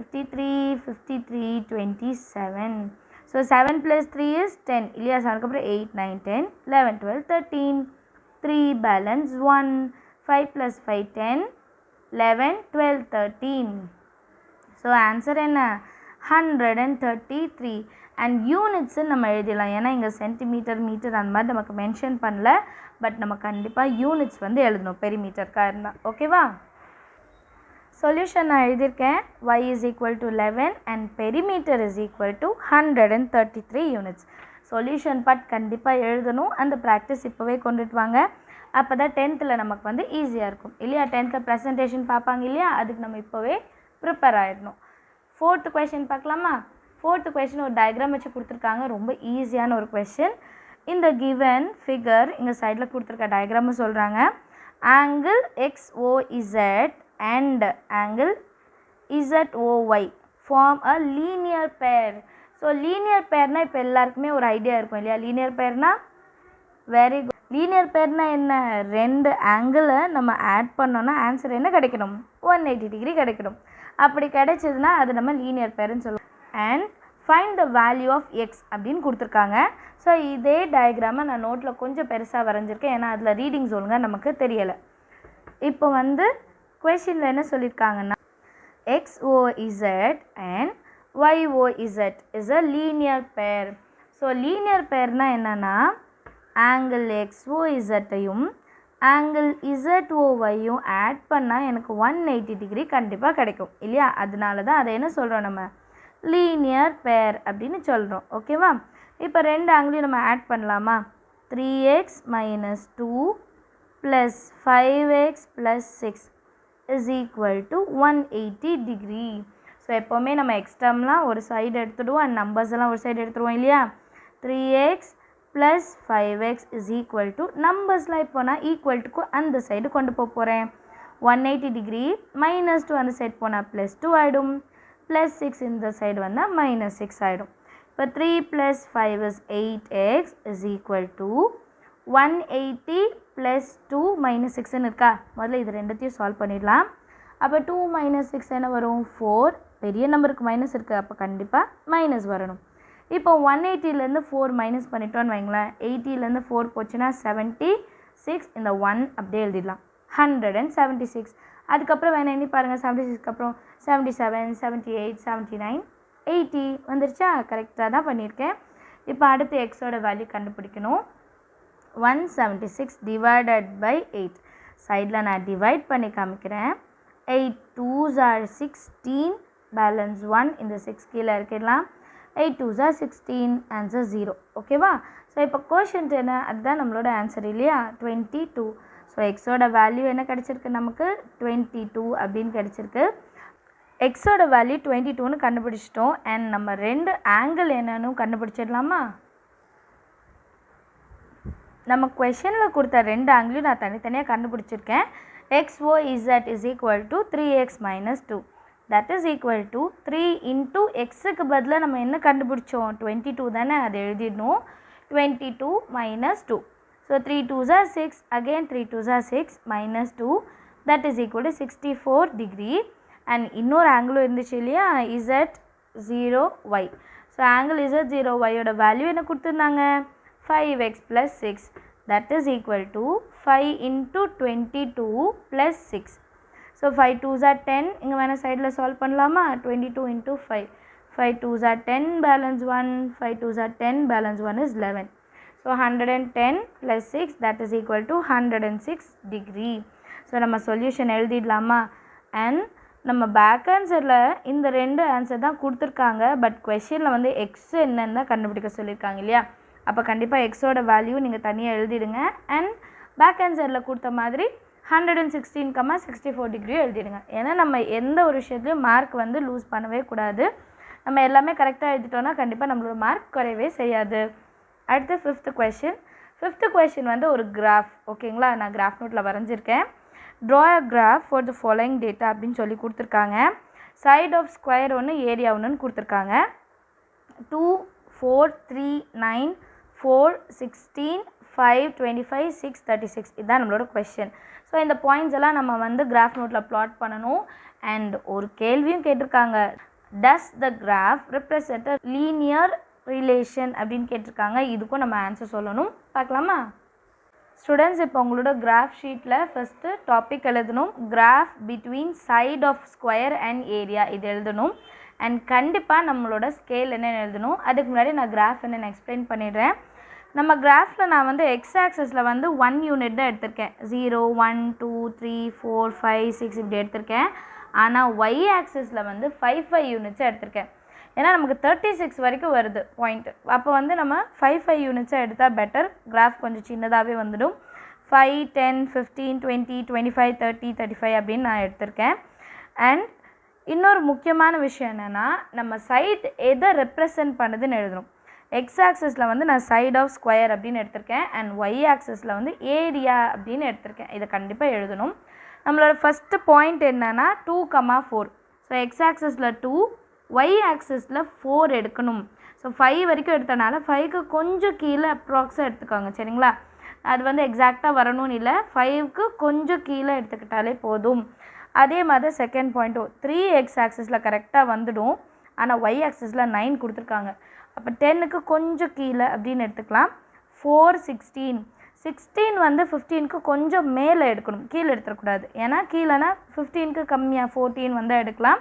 53, 53, 27. ஸோ 7 + 3 is 10 இல்லையா? 7க்கு அப்புறம் 8, 9, 10, 11, 12, 13. 3 பேலன்ஸ் 1. 5 + 5, 10, 11, 12, 13. ஸோ ஆன்சர் என்ன? 133. அண்ட் யூனிட்ஸு நம்ம எழுதிடலாம், ஏன்னா இங்கே சென்டிமீட்டர், மீட்டர் அந்த மாதிரி நமக்கு மென்ஷன் பண்ணல. பட் நம்ம கண்டிப்பாக யூனிட்ஸ் வந்து எழுதணும் பெரிமீட்டருக்காக இருந்தால். ஓகேவா? சொல்யூஷன் நான் எழுதியிருக்கேன். y is equal to 11 and perimeter is equal to 133 units. Solution part கண்டிப்பாக எழுதணும். அந்த ப்ராக்டிஸ் இப்போவே கொண்டுட்டு வாங்க. அப்போ தான் 10th நமக்கு வந்து ஈஸியாக இருக்கும் இல்லையா? 10th ப்ரெசன்டேஷன் பார்ப்பாங்க இல்லையா? அதுக்கு நம்ம இப்போவே ப்ரிப்பேர் ஆகிடணும். 4th கொஷின் பார்க்கலாமா? 4th கொஷின் ஒரு டயக்ராம் வச்சு கொடுத்துருக்காங்க. ரொம்ப ஈஸியான ஒரு கொஷின். இந்த கிவன் ஃபிகர் இங்கே சைடில் கொடுத்துருக்க டயக்ராமை சொல்கிறாங்க. Angle XOZ and angle ZOY form a linear pair. So linear பேர்னா இப்போ எல்லாருக்குமே ஒரு ஐடியா இருக்கும் இல்லையா? லீனியர் பேர்னா வெரி குட். லீனியர் பேர்னா என்ன? ரெண்டு ஆங்கிளை நம்ம ஆட் பண்ணோன்னா ஆன்சர் என்ன கிடைக்கணும்? 180 டிகிரி கிடைக்கணும். அப்படி கிடைச்சதுன்னா அது நம்ம லீனியர் பேர்னு சொல்லுவோம். And find the value of x அப்படின்னு கொடுத்துருக்காங்க. ஸோ இதே டயக்ராமை நான் நோட்டில் கொஞ்சம் பெருசாக வரைஞ்சிருக்கேன், ஏன்னா அதில் ரீடிங்ஸ் ஒழுங்கா நமக்கு தெரியலை. இப்போ வந்து கொஷினில் என்ன சொல்லியிருக்காங்கன்னா XOZ and YOZ is a linear pair. So linear பேர்னா என்னென்னா ஆங்கிள் XOZையும் ஆங்கிள் ZOYயும் ஆட் பண்ணால் எனக்கு 180 டிகிரி கண்டிப்பாக கிடைக்கும் இல்லையா? அதனால தான் அதை என்ன சொல்கிறோம்? நம்ம லீனியர் பேர் அப்படின்னு சொல்கிறோம். ஓகேவா? இப்போ ரெண்டு ஆங்கிளையும் நம்ம ஆட் பண்ணலாமா? 3x - 2 + 5x + 6 is equal to 180 degree. So எப்போவுமே நம்ம எக்ஸ்ட்ரம்லாம் ஒரு சைடு எடுத்துடுவோம் அண்ட் நம்பர்ஸ் எல்லாம் ஒரு சைடு எடுத்துடுவோம் இல்லையா? 3x + 5x is equal to நம்பர்ஸ்லாம் இப்போ நான் ஈக்குவல் டுக்கு அந்த சைடு கொண்டு போகிறேன். 180 டிகிரி -2 அந்த சைடு போனால் +2 ஆகிடும். +6 இந்த சைடு வந்தால் -6 ஆகிடும். இப்போ 3 + 5 is 8x is equal to 180 + 2 - 6ன்னு இருக்கா? முதல்ல இது ரெண்டுத்தையும் சால்வ் பண்ணிடலாம். அப்போ 2 - 6 என்ன வரும்? 4. பெரிய நம்பருக்கு மைனஸ் இருக்குது, அப்போ கண்டிப்பாக மைனஸ் வரணும். இப்போ 180லேருந்து 4 மைனஸ் பண்ணிட்டோன்னு வைங்களேன். 80லேருந்து 4 போச்சுன்னா 76. இந்த 1 அப்படியே எழுதிடலாம். 176. அதுக்கப்புறம் வேணா எண்ணி பாருங்கள். 76க்கு அப்புறம் 77, 78, 79, 80 வந்துருச்சா? கரெக்டாக தான் பண்ணியிருக்கேன். இப்போ அடுத்து எக்ஸோட வேல்யூ கண்டுபிடிக்கணும். 176 divided by 8. சைடில் நான் டிவைட் பண்ணி காமிக்கிறேன். 8 2s are 16, பேலன்ஸ் 1. இந்த 6 கீழே இருக்கலாம். 8 2s are 16, ஆன்சர் 0. ஓகேவா? ஸோ இப்போ கோஷன்ட் என்ன? அதுதான் நம்மளோட ஆன்சர் இல்லையா? 22. ஸோ எக்ஸோட வேல்யூ என்ன கிடச்சிருக்கு? நமக்கு 22 அப்படின்னு கிடச்சிருக்கு. எக்ஸோட வேல்யூ 22ன்னு கண்டுபிடிச்சிட்டோம். அண்ட் நம்ம ரெண்டு ஆங்கிள் என்னன்னு கண்டுபிடிச்சிடலாமா? நம்ம கொஷனில் கொடுத்த ரெண்டு ஆங்கிளையும் நான் தனித்தனியாக கண்டுபிடிச்சிருக்கேன். XOZ is equal to 3x - 2. That is equal to 3 into xக்கு பதிலாக நம்ம என்ன கண்டுபிடிச்சோம்? 22 தானே? அதை எழுதிடணும். 22 - 2. So 3 2s are 6. Again 3 2s are 6 - 2. That is equal to 64 degree. And இன்னொரு ஆங்கிளும் இருந்துச்சு இல்லையா? Z0Y. ஸோ ஆங்கிள் Z0Y ஓட வேல்யூ என்ன கொடுத்துருந்தாங்க? 5x + 6. That is equal to 5 into 22 + 6. So 5 2s are 10. இங்கே வேணால் சைடில் சால்வ் பண்ணலாமா? 22 into 5. 5 2s are 10, balance 1. 5 2s are 10, balance 1 is 11. So 110 + 6 that is equal to 106 degree. So நம்ம சொல்யூஷன் எழுதிடலாமா? அண்ட் நம்ம back ஆன்சரில் இந்த 2 ஆன்சர் தான் கொடுத்துருக்காங்க. பட் கொஷனில் வந்து எக்ஸ் என்னன்னு தான் கண்டுபிடிக்க சொல்லியிருக்காங்க இல்லையா? அப்போ கண்டிப்பாக எக்ஸோட வேல்யூ நீங்கள் தனியாக எழுதிடுங்க. அண்ட் பேக் ஆன்சரில் கொடுத்த மாதிரி 116, 64 டிகிரி எழுதிடுங்க. ஏன்னா நம்ம எந்த ஒரு விஷயத்துலையும் மார்க் வந்து லூஸ் பண்ணவே கூடாது. நம்ம எல்லாமே கரெக்டாக எழுதிட்டோன்னா கண்டிப்பாக நம்மளோட மார்க் குறையவே செய்யாது. அடுத்து 5th question. 5th question வந்து ஒரு கிராஃப். ஓகேங்களா? நான் கிராஃப் நோட்டில் வரைஞ்சிருக்கேன். Draw a graph for the following data அப்படின்னு சொல்லி கொடுத்துருக்காங்க. சைட் ஆஃப் ஸ்கொயர் ஒன்று, ஏரியா ஒன்றுன்னு கொடுத்துருக்காங்க. 2, 4, 3, 9, 4, 16, 5, 25, 6, 36 இதுதான் நம்மளோட கொஷின். ஸோ இந்த பாயிண்ட்ஸ் எல்லாம் நம்ம வந்து கிராஃப் நோட்டில் ப்ளாட் பண்ணணும். அண்ட் ஒரு கேள்வியும் கேட்டிருக்காங்க. Does the graph represent a linear relation அப்படின்னு கேட்டிருக்காங்க. இதுக்கும் நம்ம ஆன்சர் சொல்லணும். பார்க்கலாமா? ஸ்டூடெண்ட்ஸ், இப்போ உங்களோட கிராஃப் ஷீட்டில் ஃபஸ்ட்டு டாபிக் எழுதணும். Graph between side of square and area இது எழுதணும். அண்ட் கண்டிப்பாக நம்மளோட ஸ்கேல் என்னென்னு எழுதணும். அதுக்கு முன்னாடி நான் கிராஃப் என்னென்னு எக்ஸ்பிளைன் பண்ணிடுறேன். நம்ம கிராஃபில் நான் வந்து எக்ஸ் ஆக்சஸில் வந்து 1 யூனிட் தான் எடுத்திருக்கேன். 0, 1, 2, 3, 4, 5, 6 இப்படி எடுத்திருக்கேன். ஆனால் ஒய் ஆக்சஸில் வந்து 5 யூனிட்ஸாக எடுத்திருக்கேன். ஏன்னா நமக்கு 36 வரைக்கும் வருது பாயிண்ட். அப்போ வந்து நம்ம 5 யூனிட்ஸாக எடுத்தால் பெட்டர். கிராஃப் கொஞ்சம் சின்னதாகவே வந்துடும். 5, 10, 15, 20, 25, 30, 35 அப்படின்னு நான் எடுத்திருக்கேன். அண்ட் இன்னொரு முக்கியமான விஷயம் என்னென்னா, நம்ம சைட் எதை ரெப்ரசன்ட் பண்ணுதுன்னு எழுதணும். எக்ஸ் ஆக்சஸில் வந்து நான் சைட் ஆஃப் ஸ்கொயர் அப்படின்னு எடுத்திருக்கேன். அண்ட் ஒய் ஆக்சஸில் வந்து ஏரியா அப்படின்னு எடுத்திருக்கேன். இதை கண்டிப்பாக எழுதணும். நம்மளோட ஃபஸ்ட்டு பாயிண்ட் என்னென்னா 2, 4. ஸோ எக்ஸ் ஆக்சஸில் 2, ஒய் ஆக்சஸில் 4 எடுக்கணும். ஸோ 5 வரைக்கும் எடுத்தனால 5க்கு கொஞ்சம் கீழே அப்ராக்ஸாக எடுத்துக்கோங்க. சரிங்களா? அது வந்து எக்ஸாக்டாக வரணும்னு இல்லை, 5க்கு கொஞ்சம் கீழே எடுத்துக்கிட்டாலே போதும். அதே மாதிரி செகண்ட் பாயிண்ட்டும் 3 எக்ஸ் ஆக்சஸில் கரெக்டாக வந்துடும். ஆனால் ஒய் ஆக்சஸில் 9 கொடுத்துருக்காங்க. அப்போ 10க்கு கொஞ்சம் கீழே அப்படின்னு எடுத்துக்கலாம். 4, 16. 16 வந்து 15க்கு கொஞ்சம் மேலே எடுக்கணும், கீழே எடுத்துடக்கூடாது. ஏன்னா கீழேனா 15க்கு கம்மியாக 14 வந்து எடுக்கலாம்.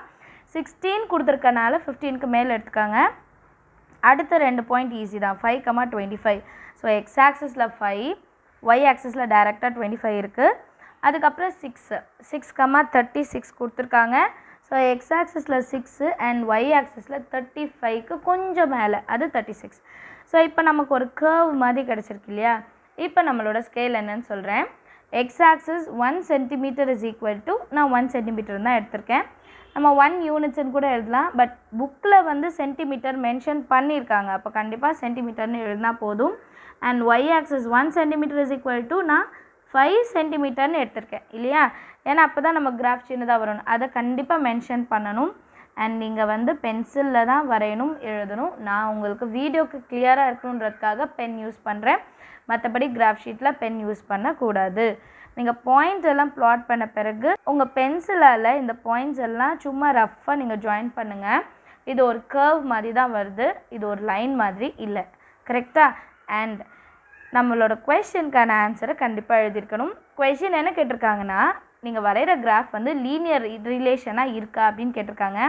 16 கொடுத்துருக்கனால 15க்கு மேலே எடுத்துக்காங்க. அடுத்த 2 பாயிண்ட் ஈஸி தான். 5, 25. ஸோ எக்ஸ் ஆக்சஸில் 5, ஒய் ஆக்சஸில் டைரெக்டாக 25 இருக்குது. அதுக்கப்புறம் 6, 36 கொடுத்துருக்காங்க. ஸோ எக்ஸ் ஆக்சஸில் 6 அண்ட் ஒய் ஆக்சஸில் 35க்கு கொஞ்சம் மேலே, அது 36. ஸோ இப்போ நமக்கு ஒரு கர்வ் மாதிரி கிடச்சிருக்கு இல்லையா? இப்போ நம்மளோட ஸ்கேல் என்னன்னு சொல்கிறேன். X access 1 centimetre is equal to, நான் 1 சென்டிமீட்டர் தான் எடுத்திருக்கேன். நம்ம 1 யூனிட்ஸ்ன்னு கூட எழுதலாம். பட் புக்கில் வந்து சென்டிமீட்டர் மென்ஷன் பண்ணியிருக்காங்க. அப்போ கண்டிப்பாக சென்டிமீட்டர்னு எழுதினா போதும். And y axis 1 centimetre is equal to நான் 5 சென்டிமீட்டர்னு எடுத்திருக்கேன் இல்லையா? ஏன்னா அப்போ தான் நம்ம கிராஃப் சின்னதாக வரணும். அதை கண்டிப்பாக மென்ஷன் பண்ணணும். அண்ட் நீங்கள் வந்து பென்சிலில் தான் வரையணும், எழுதணும். நான் உங்களுக்கு வீடியோக்கு கிளியராக இருக்கணுன்றதுக்காக பென் யூஸ் பண்ணுறேன். மற்றபடி கிராஃப் ஷீட்டில் பென் யூஸ் பண்ணக்கூடாது. நீங்கள் பாயிண்ட்ஸ் எல்லாம் ப்ளாட் பண்ண பிறகு உங்கள் பென்சிலால் இந்த பாயிண்ட்ஸ் எல்லாம் சும்மா ரஃப்பாக நீங்கள் ஜாயின் பண்ணுங்கள். இது ஒரு கர்வ் மாதிரி தான் வருது, இது ஒரு லைன் மாதிரி இல்லை. கரெக்டாக? அண்ட் நம்மளோட கொஷனுக்கான ஆன்சரை கண்டிப்பாக எழுதியிருக்கணும். கொஷின் என்ன கேட்டிருக்காங்கன்னா, நீங்கள் வரைகிற கிராஃப் வந்து லீனியர் ரிலேஷனாக இருக்கா அப்படின்னு கேட்டிருக்காங்க.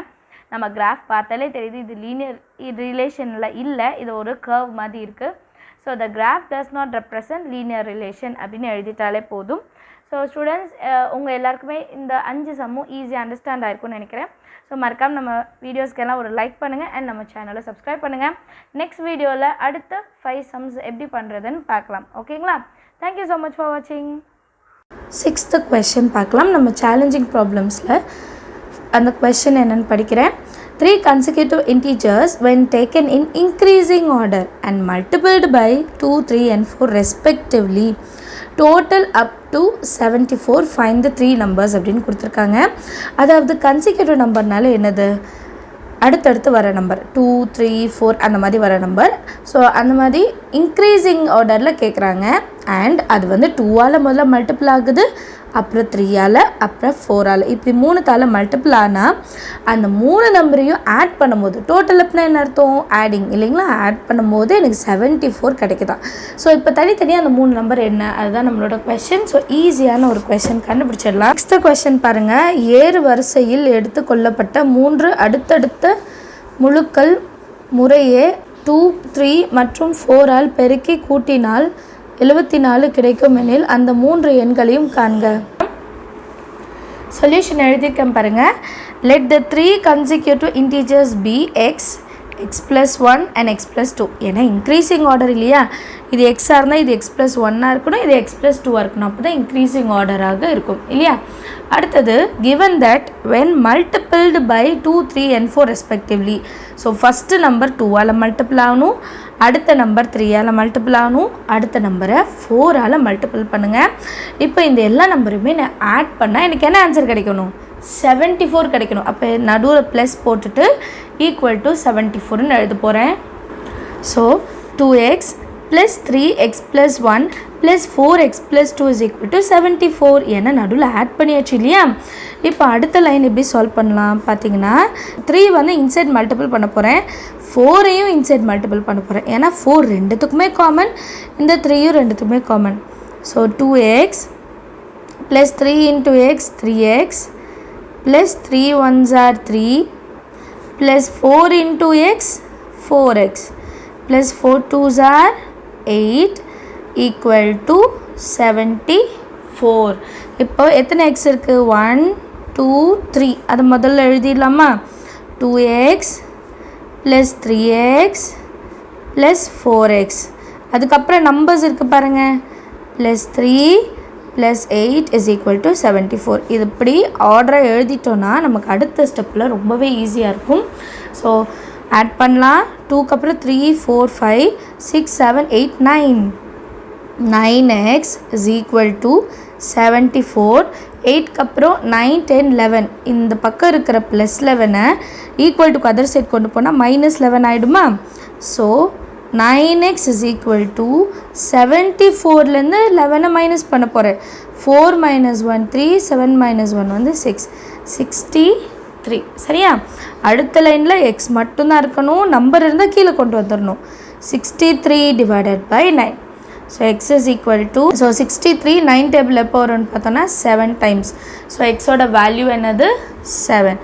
நம்ம கிராஃப் பார்த்தாலே தெரியுது இது லீனியர் ரிலேஷனில் இல்லை, இது ஒரு கர்வ் மாதிரி இருக்குது. So the graph does not represent linear relation அப்படின்னு எழுதிட்டாலே போதும். ஸோ ஸ்டூடெண்ட்ஸ், உங்கள் எல்லாருக்குமே இந்த 5 சம்மும் ஈஸியாக அண்டர்ஸ்டாண்ட் ஆகிருக்கும்னு நினைக்கிறேன். ஸோ மறக்காமல் நம்ம வீடியோஸ்க்கெல்லாம் ஒரு லைக் பண்ணுங்கள் அண்ட் நம்ம சேனலை சப்ஸ்கிரைப் பண்ணுங்கள். நெக்ஸ்ட் வீடியோவில் அடுத்த 5 சம்ஸ் எப்படி பண்ணுறதுன்னு பார்க்கலாம். ஓகேங்களா? தேங்க்யூ ஸோ மச் ஃபார் வாட்சிங். 6th question பார்க்கலாம். நம்ம சேலஞ்சிங் ப்ராப்ளம்ஸில் அந்த கொஷின் என்னென்னு படிக்கிறேன். 3 consecutive integers when taken in increasing order and multiplied by 2, 3 and 4 respectively total up to 74. find the 3 numbers அப்படின்னு கொடுத்துருக்காங்க. அதாவது கன்சிக்யூட்டிவ் நம்பர்னால என்னது? அடுத்தடுத்து வர நம்பர் 2, 3, 4 அந்த மாதிரி வர நம்பர். ஸோ அந்த மாதிரி இன்க்ரீஸிங் ஆர்டரில் கேட்குறாங்க. அண்ட் அது வந்து 2ஆல் முதல்ல மல்டிபிள் ஆகுது, அப்புறம் 3ஆல், அப்புறம் 4ஆல், இப்படி 3தால் மல்டிபிள் ஆனால் அந்த 3 நம்பரையும் ஆட் பண்ணும்போது டோட்டல் அப்படின்னா என்ன அர்த்தம்? ஆடிங் இல்லைங்களா? ஆட் பண்ணும்போது எனக்கு 74 கிடைக்குதான். ஸோ இப்போ தனித்தனியாக அந்த 3 நம்பர் என்ன, அதுதான் நம்மளோட கொஷின். ஸோ ஈஸியான ஒரு கொஷின் கண்டுபிடிச்சிடலாம். நெக்ஸ்ட் கொஷின் பாருங்கள். ஏறு வரிசையில் எடுத்து கொள்ளப்பட்ட 3 அடுத்தடுத்த முழுக்கள் முறையே 2, 3 மற்றும் 4 ஆல் பெருக்கி கூட்டினால் 74 கிடைக்கும் எனில் அந்த 3 எண்களையும் காண்க. சொல்யூஷன் எழுதியிருக்கேன் பாருங்கள். Let the 3 consecutive integers be x, x plus 1 and x plus 2. ஏன்னா இன்க்ரீசிங் ஆர்டர் இல்லையா, இது எக்ஸாக இருந்தால் இது x plus 1ஆக இருக்கணும், இது x plus 2ஆக இருக்கணும், அப்போ தான் இன்க்ரீசிங் ஆர்டராக இருக்கும் இல்லையா. அடுத்தது given that when multiplied by 2, 3 and 4 respectively, so first number 2ஆல் மல்டிபிள் ஆகணும், அடுத்த நம்பர் 3ஆல் மல்டிபிள் ஆகணும், அடுத்த நம்பரை 4ஆல் மல்டிபிள் பண்ணுங்கள். இப்போ இந்த எல்லா நம்பருமே நான் ஆட் பண்ணால் எனக்கு என்ன ஆன்சர் கிடைக்கணும்? 74 கிடைக்கணும். அப்போ நடுவில் ப்ளஸ் போட்டுட்டு ஈக்குவல் டு 74ன்னு எழுத போகிறேன். So 2x plus 3x plus 1 plus 4x plus 2 is equal to 74. ஏன்னா நடுவில் ஆட் பண்ணியாச்சு இல்லையா. இப்போ அடுத்த லைன் எப்படி சால்வ் பண்ணலாம் பார்த்தீங்கன்னா, 3 வந்து இன்சைட் மல்டிபிள் பண்ண போகிறேன், 4ஐயும் இன்சைட் மல்டிபிள் பண்ண போகிறேன். ஏன்னா 4 ரெண்டுத்துக்குமே காமன், இந்த 3யும் ரெண்டுத்துக்குமே common. So 2x plus 3 into x 3x plus 3 1s are 3 plus 4 into x 4x plus 4 2s are 8 equal to 74. இப்போ எத்தனை x இருக்குது? 1 2 3. அது முதல்ல எழுதிடலாமா? 2x plus 3x plus 4x. அதுக்கப்புறம் நம்பர்ஸ் இருக்குது பாருங்கள், plus 3 plus 8 is equal to 74. இது இப்படி ஆர்டரை எழுதிட்டோன்னா நமக்கு அடுத்த ஸ்டெப்பில் ரொம்பவே ஈஸியாக இருக்கும். ஸோ ஆட் பண்ணலாம். 2க்கு அப்புறம் 3 4 5 6 7 8 9. 9x is equal to 74. 8க்கு அப்புறம் 9 10 11. இந்த பக்கம் இருக்கிற plus 11 equal to other side கொண்டு போனால் மைனஸ் 11 ஆகிடுமா. So 9x is equal to 74லேருந்து 11 மைனஸ் பண்ண போகிறேன். 4 minus 1 3, 7 minus 1 வந்து 6, 63. சரியா? அடுத்த லைனில் x மட்டும்தான் இருக்கணும், நம்பர் இருந்தால் கீழே கொண்டு வந்துடணும். 63 divided by 9. So x is equal to, so 63 9 table எப்போ வரும்னு பார்த்தோன்னா 7 times. ஸோ xோட வேல்யூ என்னது? 7.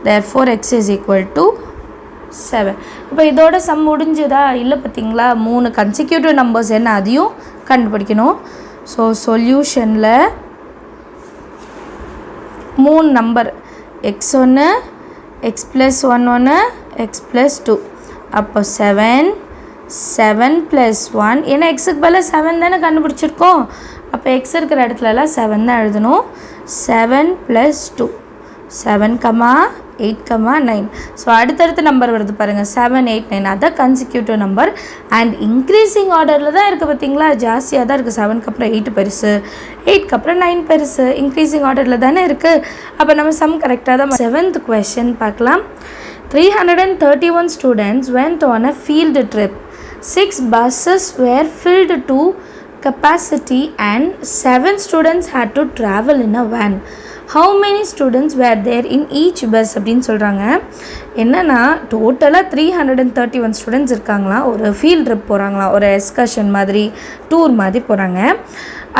therefore x is equal to 7. இப்போ இதோட சம் முடிஞ்சுதா? இல்லை பார்த்தீங்களா, 3 கன்சிக்யூட்டிவ் நம்பர்ஸ் என்ன அதையும் கண்டுபிடிக்கணும். ஸோ சொல்யூஷனில் 3 நம்பர் x1 x + 1 x + 2, அப்போ 7 7 + 1. ஏன்னா எக்ஸுக்கு பதிலாக 7 தானே கண்டுபிடிச்சிருக்கோம், அப்போ எக்ஸ் இருக்கிற இடத்துலலாம் 7 தான் எழுதணும். 7 + 2 7, 8, 9. ஸோ அடுத்தடுத்த நம்பர் வருது பாருங்கள், 7 8 9. அதான் கன்சிக்யூட்டிவ் நம்பர் அண்ட் இன்க்ரீசிங் ஆர்டரில் தான் இருக்குது பார்த்தீங்களா, ஜாஸ்தியாக தான் இருக்குது. 7க்கு அப்புறம் 8 பெருசு, 8க்கு அப்புறம் 9 பெருசு, இன்க்ரீசிங் ஆர்டரில் தானே இருக்குது. அப்போ நம்ம சம் கரெக்டாக தான். 7th question பார்க்கலாம். 331 students went on a field trip. 6 buses were filled to capacity and 7 students had to travel in a van. How many students were there in each bus அப்படின்னு சொல்கிறாங்க. என்னென்னா டோட்டலாக 331 ஸ்டூடெண்ட்ஸ் இருக்காங்களாம், ஒரு field trip போகிறாங்களாம், ஒரு excursion மாதிரி tour மாதிரி போகிறாங்க.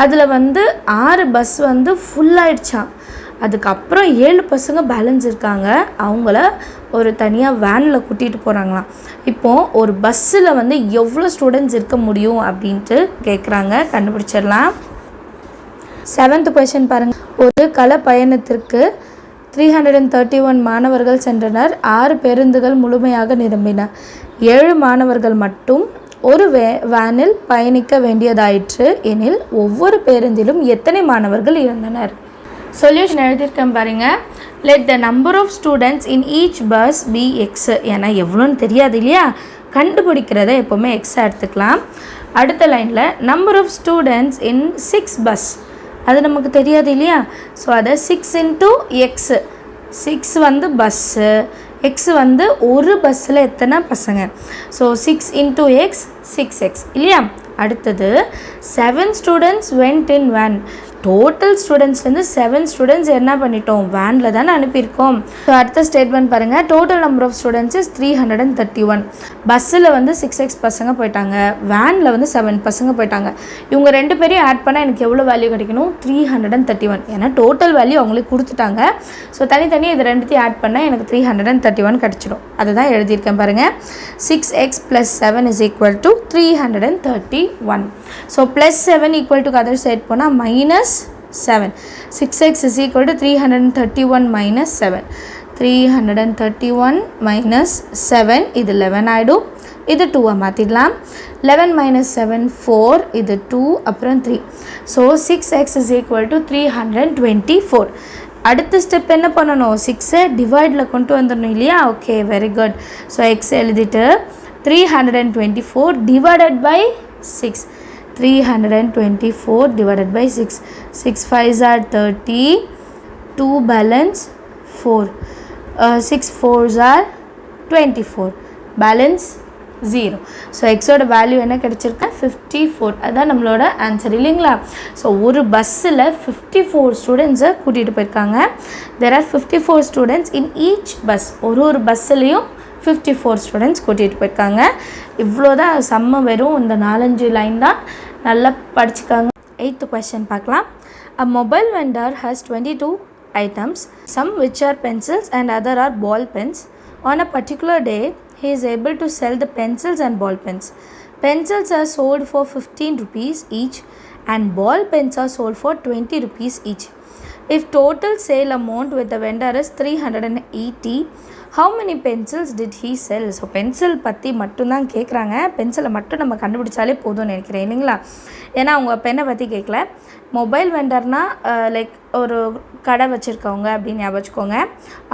அதில் வந்து 6 பஸ் வந்து ஃபுல்லாகிடுச்சான். அதுக்கப்புறம் 7 பசங்க பேலன்ஸ் இருக்காங்க, அவங்கள ஒரு தனியாக வேனில் கூட்டிகிட்டு போகிறாங்களாம். இப்போது ஒரு பஸ்ஸில் வந்து எவ்வளோ ஸ்டூடெண்ட்ஸ் இருக்க முடியும் அப்படின்ட்டு கேட்குறாங்க, கண்டுபிடிச்சிடலாம். 7th question பாருங்கள். ஒரு கள பயணத்திற்கு 331 மாணவர்கள் சென்றனர். 6 பேருந்துகள் முழுமையாக நிரம்பின. 7 மாணவர்கள் மட்டும் ஒரு வேனில் பயணிக்க வேண்டியதாயிற்று எனில் ஒவ்வொரு பேருந்திலும் எத்தனை மாணவர்கள் இருந்தனர்? சொல்யூஷன் எழுதியிருக்கேன் பாருங்கள். Let the number of students in each bus be x. ஏன்னா எவ்வளோன்னு தெரியாது இல்லையா, கண்டுபிடிக்கிறத எப்போவுமே எக்ஸாக எடுத்துக்கலாம். அடுத்த லைனில் number of students in 6 bus, அது நமக்கு தெரியாது இல்லையா. ஸோ அதை 6 into x. 6 வந்து பஸ்ஸு, எக்ஸ் வந்து ஒரு பஸ்ஸில் எத்தனை பசங்க. ஸோ 6 into x 6x இல்லையா. அடுத்தது 7 students went in van. Total ஸ்டூடெண்ட்ஸ்லேருந்து 7 ஸ்டூடெண்ட்ஸ் என்ன பண்ணிட்டோம், வேனில் தானே அனுப்பியிருக்கோம். ஸோ அடுத்த ஸ்டேட்மெண்ட் பாருங்கள். Total number of students is 331. பஸ்ஸில் வந்து 6x பசங்க போயிட்டாங்க, வேனில் வந்து 7 பசங்க போயிட்டாங்க. இவங்க 2 பேரையும் ஆட் பண்ணால் எனக்கு எவ்வளோ வேல்யூ கிடைக்கணும்? 331. ஏன்னா டோட்டல் வேல்யூ அவங்களுக்கு கொடுத்துட்டாங்க. ஸோ தனித்தனியாக இது ரெண்டுத்தையும் ஆட் பண்ணால் எனக்கு 331 கிடச்சிடும். அதுதான் எழுதியிருக்கேன் பாருங்கள். 6x + 7 = 331. ஸோ +7 = அதர் சைட் போனால் -7. 6x = 331 - 7. 331 - 7 இது 11 ஆகிடும். இது 2 மாற்றிடலாம். 11 - 7 4, இது 2, அப்புறம் 3. So 6x = 324. அடுத்த ஸ்டெப் என்ன பண்ணணும்? 6 டிவைடில் கொண்டு வந்துடணும் இல்லையா? Okay, very good. So X எழுதிட்டு 324 / 6. 324 / 6. 6 5s are 30, 2 balance 4. 6 4s are 24, balance 0. So எக்ஸோட வேல்யூ என்ன கிடச்சிருக்கு? 54. அதுதான் நம்மளோட ஆன்சர் இல்லைங்களா? ஸோ ஒரு பஸ்ஸில் 54 ஸ்டூடெண்ட்ஸை கூட்டிகிட்டு போயிருக்காங்க. there are 54 students in each bus. ஒரு பஸ்ஸுலேயும் 54 ஸ்டூடெண்ட்ஸ் கூட்டிகிட்டு போயிருக்காங்க. இவ்வளோதான் சம்ம வெறும் இந்த 4-5 லைன் தான். நல்லா படிச்சுக்காங்க. 8th question பார்க்கலாம். A mobile vendor has 22 items, some which are pencils and other are ball pens. On a particular day, he is able to sell the pencils and ball pens. Pencils are sold for 15 rupees each and ball pens are sold for 20 rupees each. If total sale amount with the vendor is 380, how many pencils did he sell? So pencil பற்றி மட்டும்தான் கேட்குறாங்க. பென்சிலை மட்டும் நம்ம கண்டுபிடிச்சாலே போதும்னு நினைக்கிறேன் இல்லைங்களா? ஏன்னா அவங்க பெண்ணை பற்றி கேட்கல. மொபைல் வெண்டர்னால் லைக் ஒரு கடை வச்சுருக்கவங்க அப்படின்னு ஞாபகம் வச்சுக்கோங்க.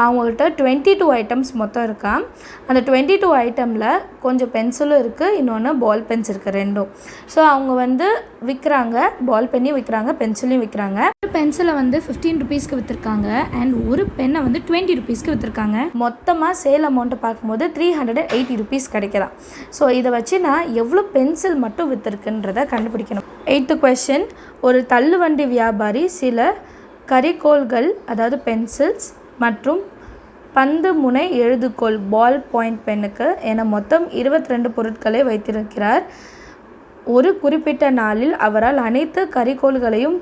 அவங்கள்ட்ட 22 ஐட்டம்ஸ் மொத்தம் இருக்கான். அந்த 22 ஐட்டமில் கொஞ்சம் பென்சிலும் இருக்குது, இன்னொன்று பால் பென்ஸ் இருக்குது, ரெண்டும். ஸோ அவங்க வந்து விற்கிறாங்க, பால் பென்னையும் விற்கிறாங்க, பென்சிலையும் விற்கிறாங்க. ஒரு பென்சிலை வந்து 15 ருபீஸ்க்கு விற்றுருக்காங்க அண்ட் ஒரு பென்னை வந்து 20 ருபீஸ்க்கு விற்றுருக்காங்க. மொத்தமாக சேல் அமௌண்ட்டை பார்க்கும்போது 380 ருபீஸ் கிடைக்கலாம். ஸோ இதை வச்சு நான் எவ்வளோ பென்சில் மட்டும் விற்றுருக்குன்றதை கண்டுபிடிக்கணும். 8th question. ஒரு தள்ளுவண்டி வியாபாரி சில கரிக்கோல்கள், அதாவது பென்சில்ஸ் மற்றும் பந்து முனை எழுதுகோல் பால் பாயிண்ட் பென்னுக்கு என மொத்தம் 22 பொருட்களை வைத்திருக்கிறார். ஒரு குறிப்பிட்ட நாளில் அவரால் அனைத்து கரிக்கோல்களையும்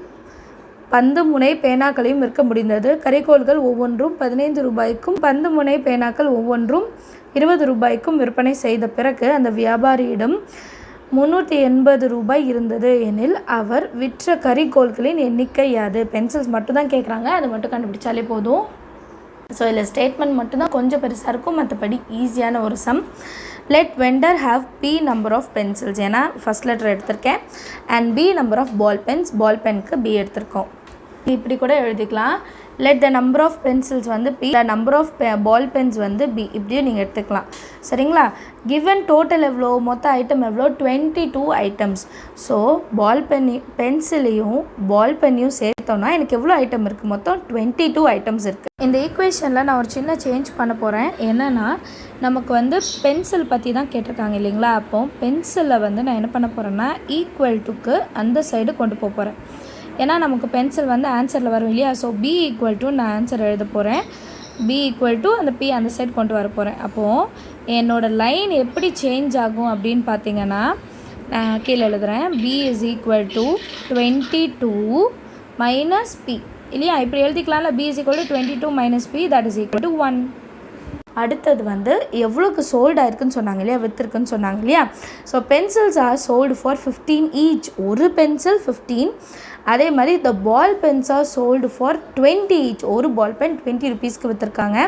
பந்து முனை பேனாக்களையும் விற்க முடிந்தது. கரிக்கோல்கள் ஒவ்வொன்றும் 15 ரூபாய்க்கும் பந்து முனை பேனாக்கள் ஒவ்வொன்றும் 20 ரூபாய்க்கும் விற்பனை செய்த பிறகு அந்த வியாபாரியிடம் 380 ரூபாய் இருந்தது எனில் அவர் விற்ற கரிக்கோல்களின் எண்ணிக்கை யாது? பென்சில்ஸ் மட்டும் தான் கேட்குறாங்க, அதை மட்டும் கண்டுபிடிச்சாலே போதும். ஸோ இதில் ஸ்டேட்மெண்ட் மட்டும்தான் கொஞ்சம் பெருசாக இருக்கும், மற்றபடி ஈஸியான ஒரு sum. Let vendor have P number of pencils, ஏன்னா ஃபஸ்ட் லெட்டர் எடுத்திருக்கேன், and B number of ball pens, ball பெனுக்கு B எடுத்திருக்கோம். இப்படி கூட எழுதிக்கலாம். Let the number of pencils வந்து P, the number of ball pens வந்து B, இப்படியும் நீங்கள் எடுத்துக்கலாம். சரிங்களா? கிவன் டோட்டல் எவ்வளோ, மொத்த ஐட்டம் எவ்வளோ? 22 ஐட்டம்ஸ். ஸோ பால் பென்சிலையும் பால் பென்னையும் சேர்த்தோன்னா எனக்கு எவ்வளோ ஐட்டம் இருக்குது? மொத்தம் 22 ஐட்டம்ஸ் இருக்குது. இந்த ஈக்குவேஷனில் நான் ஒரு சின்ன சேஞ்ச் பண்ண போகிறேன். என்னென்னா, நமக்கு வந்து பென்சில் பற்றி தான் கேட்டிருக்காங்க இல்லைங்களா? அப்போது பென்சிலை வந்து நான் என்ன பண்ண போகிறேன்னா ஈக்குவல் டுக்கு அந்த சைடு கொண்டு போக போகிறேன். ஏன்னா நமக்கு பென்சில் வந்து ஆன்சரில் வரும் இல்லையா? ஸோ B = நான் ஆன்சர் எழுத போகிறேன். B = அந்த P அந்த சைடு கொண்டு வர போகிறேன். அப்போது என்னோடய லைன் எப்படி சேஞ்ச் ஆகும் அப்படின்னு பார்த்தீங்கன்னா, நான் கீழே எழுதுகிறேன். B = 22 - P இல்லையா? இப்படி எழுதிக்கலாம்ல. B = 22 - P, that is equal to 1. அடுத்தது வந்து எவ்வளோக்கு சோல்ட் ஆயிருக்குன்னு சொன்னாங்க இல்லையா? விற்றுருக்குன்னு சொன்னாங்க இல்லையா? So pencils are sold for 15 each. ஒரு பென்சில் 15. அதே மாதிரி the ball pens are sold for 20 each. ஒரு பால் பென் 20 ருபீஸ்க்கு விற்றுருக்காங்க.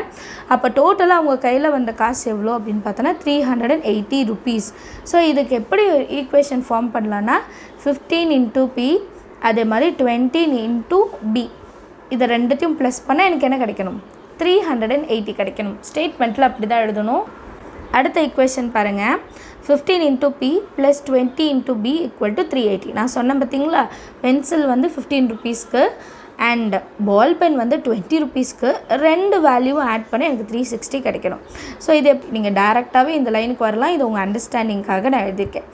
அப்போ டோட்டலாக அவங்க கையில் வந்த காசு எவ்வளோ அப்படின்னு பார்த்தோன்னா 380 ருபீஸ். ஸோ இதுக்கு எப்படி ஈக்குவேஷன் ஃபார்ம் பண்ணலான்னா 15 × P, அதே மாதிரி 20 × B, இதை ரெண்டுத்தையும் ப்ளஸ் பண்ணால் எனக்கு என்ன கிடைக்கணும்? 380 கிடைக்கணும். ஸ்டேட்மெண்ட்டில் அப்படி தான் எழுதணும். அடுத்த ஈக்குவேஷன் பாருங்கள். 15 × P + 20 × B = 380. நான் சொன்னேன் பார்த்தீங்களா? பென்சில் வந்து 15 ருபீஸ்க்கு அண்ட் பால் பென் வந்து 20 ருபீஸ்க்கு. ரெண்டு வேல்யூவும் ஆட் பண்ணி எனக்கு 360 கிடைக்கணும். ஸோ இது நீங்கள் டேரெக்டாகவே இந்த லைனுக்கு வரலாம். இது உங்கள் அண்டர்ஸ்டாண்டிங்காக நான் எழுதியிருக்கேன்.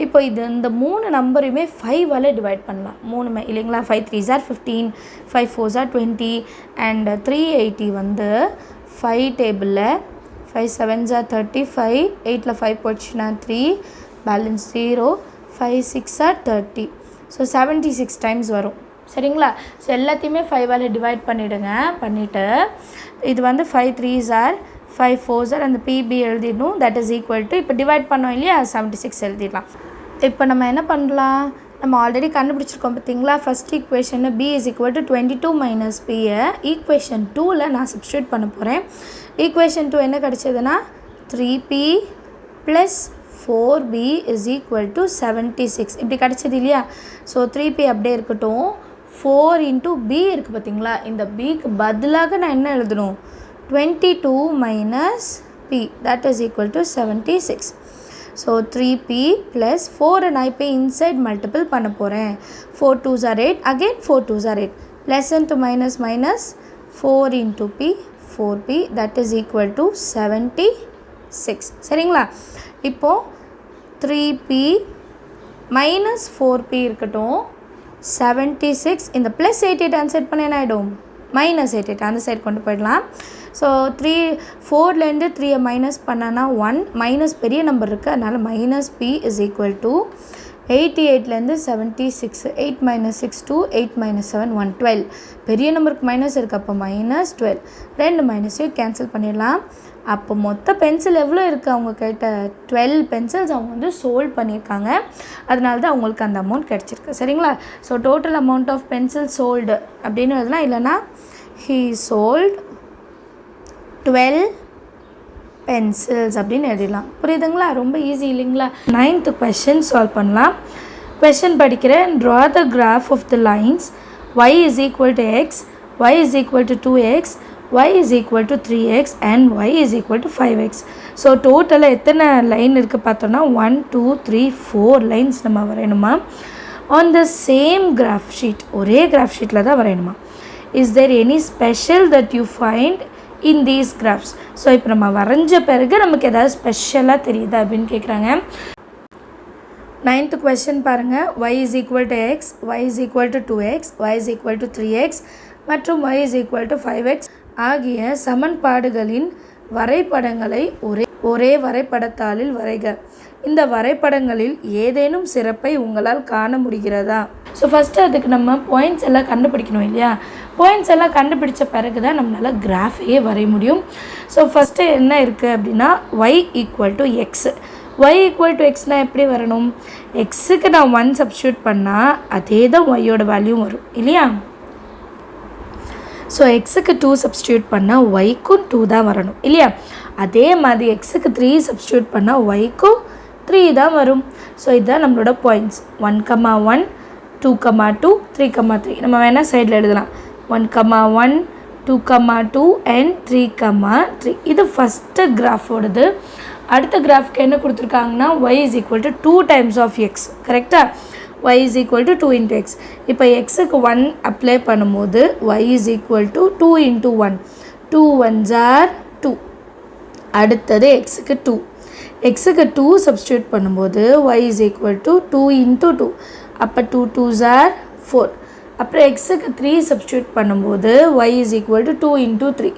இப்போ இந்த 3 நம்பரையுமே 5ஆல் டிவைட் பண்ணலாம். 3 இல்லைங்களா? 5 3s are 15, 5 4s are 20 and 380 வந்து 5 டேபிளில் 5 7s are 35, 8ல 5 போச்சுன்னா 3, பேலன்ஸ் 0, 5 6 are 30. ஸோ 76 டைம்ஸ் வரும். சரிங்களா? ஸோ எல்லாத்தையுமே 5ஆல் டிவைட் பண்ணிவிடுங்க. பண்ணிவிட்டு இது வந்து 5 3s are 5 4s are அந்த பிபி எழுதிடணும். தட் இஸ் ஈக்குவல் டு இப்போ டிவைட் பண்ணோம் இல்லையா, 76 எழுதிடலாம். இப்போ நம்ம என்ன பண்ணலாம், நம்ம ஆல்ரெடி கண்டுபிடிச்சிருக்கோம் பார்த்தீங்களா, first equation b is equal to 22 minus பியை ஈக்குவேஷன் 2ல் நான் சப்ஸ்டியூட் பண்ண போகிறேன். ஈக்குவேஷன் 2 என்ன கிடச்சதுன்னா 3p plus 4b is equal to 76 இப்படி கிடச்சது இல்லையா. ஸோ 3p அப்படியே இருக்கட்டும். 4 இன்ட்டு b இருக்குது பார்த்தீங்களா, இந்த bக்கு பதிலாக நான் என்ன எழுதணும், 22 minus p that is equal to 76. So 3p plus 4 நான் இப்போ இன்சைட் மல்டிபிள் பண்ண போகிறேன். 4 2s are 8, again 4 2s are 8, plus into minus minus 4 into p 4p that is equal to 76. சரிங்களா? இப்போது 3p மைனஸ் 4p இருக்கட்டும், 76 இந்த ப்ளஸ் 88 அந்த side பண்ண என்ன ஆகிடும், மைனஸ் 88 அந்த சைட் கொண்டு போயிடலாம். ஸோ 4லேருந்து 3 மைனஸ் பண்ணனா 1, மைனஸ் பெரிய நம்பர் இருக்குது அதனால் minus p is equal to 88லேருந்து 76, 8 மைனஸ் 6 2, 8 மைனஸ் 7 1, 12. பெரிய நம்பருக்கு மைனஸ் இருக்குது, அப்போ மைனஸ் 12. ரெண்டு மைனஸையும் கேன்சல் பண்ணிடலாம். அப்போ மொத்த பென்சில் எவ்வளோ இருக்குது அவங்க கிட்ட, 12 பென்சில்ஸ் அவங்க வந்து சோல்ட் பண்ணியிருக்காங்க. அதனால தான் அவங்களுக்கு அந்த அமௌண்ட் கிடச்சிருக்கு. சரிங்களா? So total amount of pencil sold அப்படின்னு எழுதலாம், இல்லைனா he sold 12 பென்சில்ஸ் அப்படின்னு எழுதிடலாம். புரியுதுங்களா? ரொம்ப ஈஸி இல்லைங்களா? 9th கொஷின் சால்வ் பண்ணலாம். கொஷின் படிக்கிறேன். Draw the graph of the lines y is equal to X, y is equal to 2x, y is equal to 3x and y is equal to 5x. So டோட்டலாக எத்தனை line இருக்குது பார்த்தோன்னா 1 2 3 4 lines நம்ம வரையணுமா. On the same graph sheet, ஒரே graph ஷீட்டில் தான் வரையணுமா. Is there any special that you find in these graphs. So இப்போ நம்ம வரைஞ்ச பிறகு நமக்கு ஏதாவது ஸ்பெஷலாக தெரியுதா அப்படின்னு கேட்குறாங்க. 9th கொஸ்டின் பாருங்கள். y is equal to x, y is equal to 2x, y is equal to 3x மற்றும் y is equal to 5x ஆகிய சமன்பாடுகளின் வரைபடங்களை ஒரே வரைபடத்தாளில் வரைக. இந்த வரைபடங்களில் ஏதேனும் சிறப்பை உங்களால் காண முடிகிறதா. ஸோ ஃபஸ்ட்டு அதுக்கு நம்ம பாயிண்ட்ஸ் எல்லாம் கண்டுபிடிக்கணும் இல்லையா. பாயிண்ட்ஸ் எல்லாம் கண்டுபிடிச்ச பிறகு தான் நம்மளால் கிராஃபையே வரைய முடியும். ஸோ ஃபஸ்ட்டு என்ன இருக்குது அப்படின்னா y equal to X. y equal to எக்ஸ்னால் எப்படி வரணும், எக்ஸுக்கு நான் 1 சப்ஸ்டியூட் பண்ணால் அதே தான் ஒய்யோட வேல்யூ வரும் இல்லையா. ஸோ எக்ஸுக்கு 2 சப்ஸ்டியூட் பண்ணால் ஒய்க்கும் 2 தான் வரணும் இல்லையா. அதே மாதிரி எக்ஸுக்கு 3 சப்ஸ்டியூட் பண்ணால் ஒய்க்கும் 3 தான் வரும். ஸோ இதுதான் நம்மளோட பாயிண்ட்ஸ். 1, 1, 2, 2, 3, 3. நம்ம வேணால் சைடில் எழுதலாம். 1, 1, 2, 2 and 3, 3. இது ஃபஸ்ட்டு கிராஃபோடது. அடுத்த கிராஃப்க்கு என்ன கொடுத்துருக்காங்கன்னா y is equal to 2 times of x. கரெக்டாக? y is equal to 2 into x. இப்போ எக்ஸுக்கு 1 அப்ளை பண்ணும்போது y is equal to 2 into 1. 2 1s are 2. அடுத்தது எக்ஸுக்கு 2. எக்ஸுக்கு 2 சப்ஸ்டியூட் பண்ணும்போது y is equal to 2 into 2. அப்போ 2 2s are 4. அப்புறம் எக்ஸுக்கு 3 சப்ஸ்டியூட் பண்ணும்போது y is equal to 2 into 3.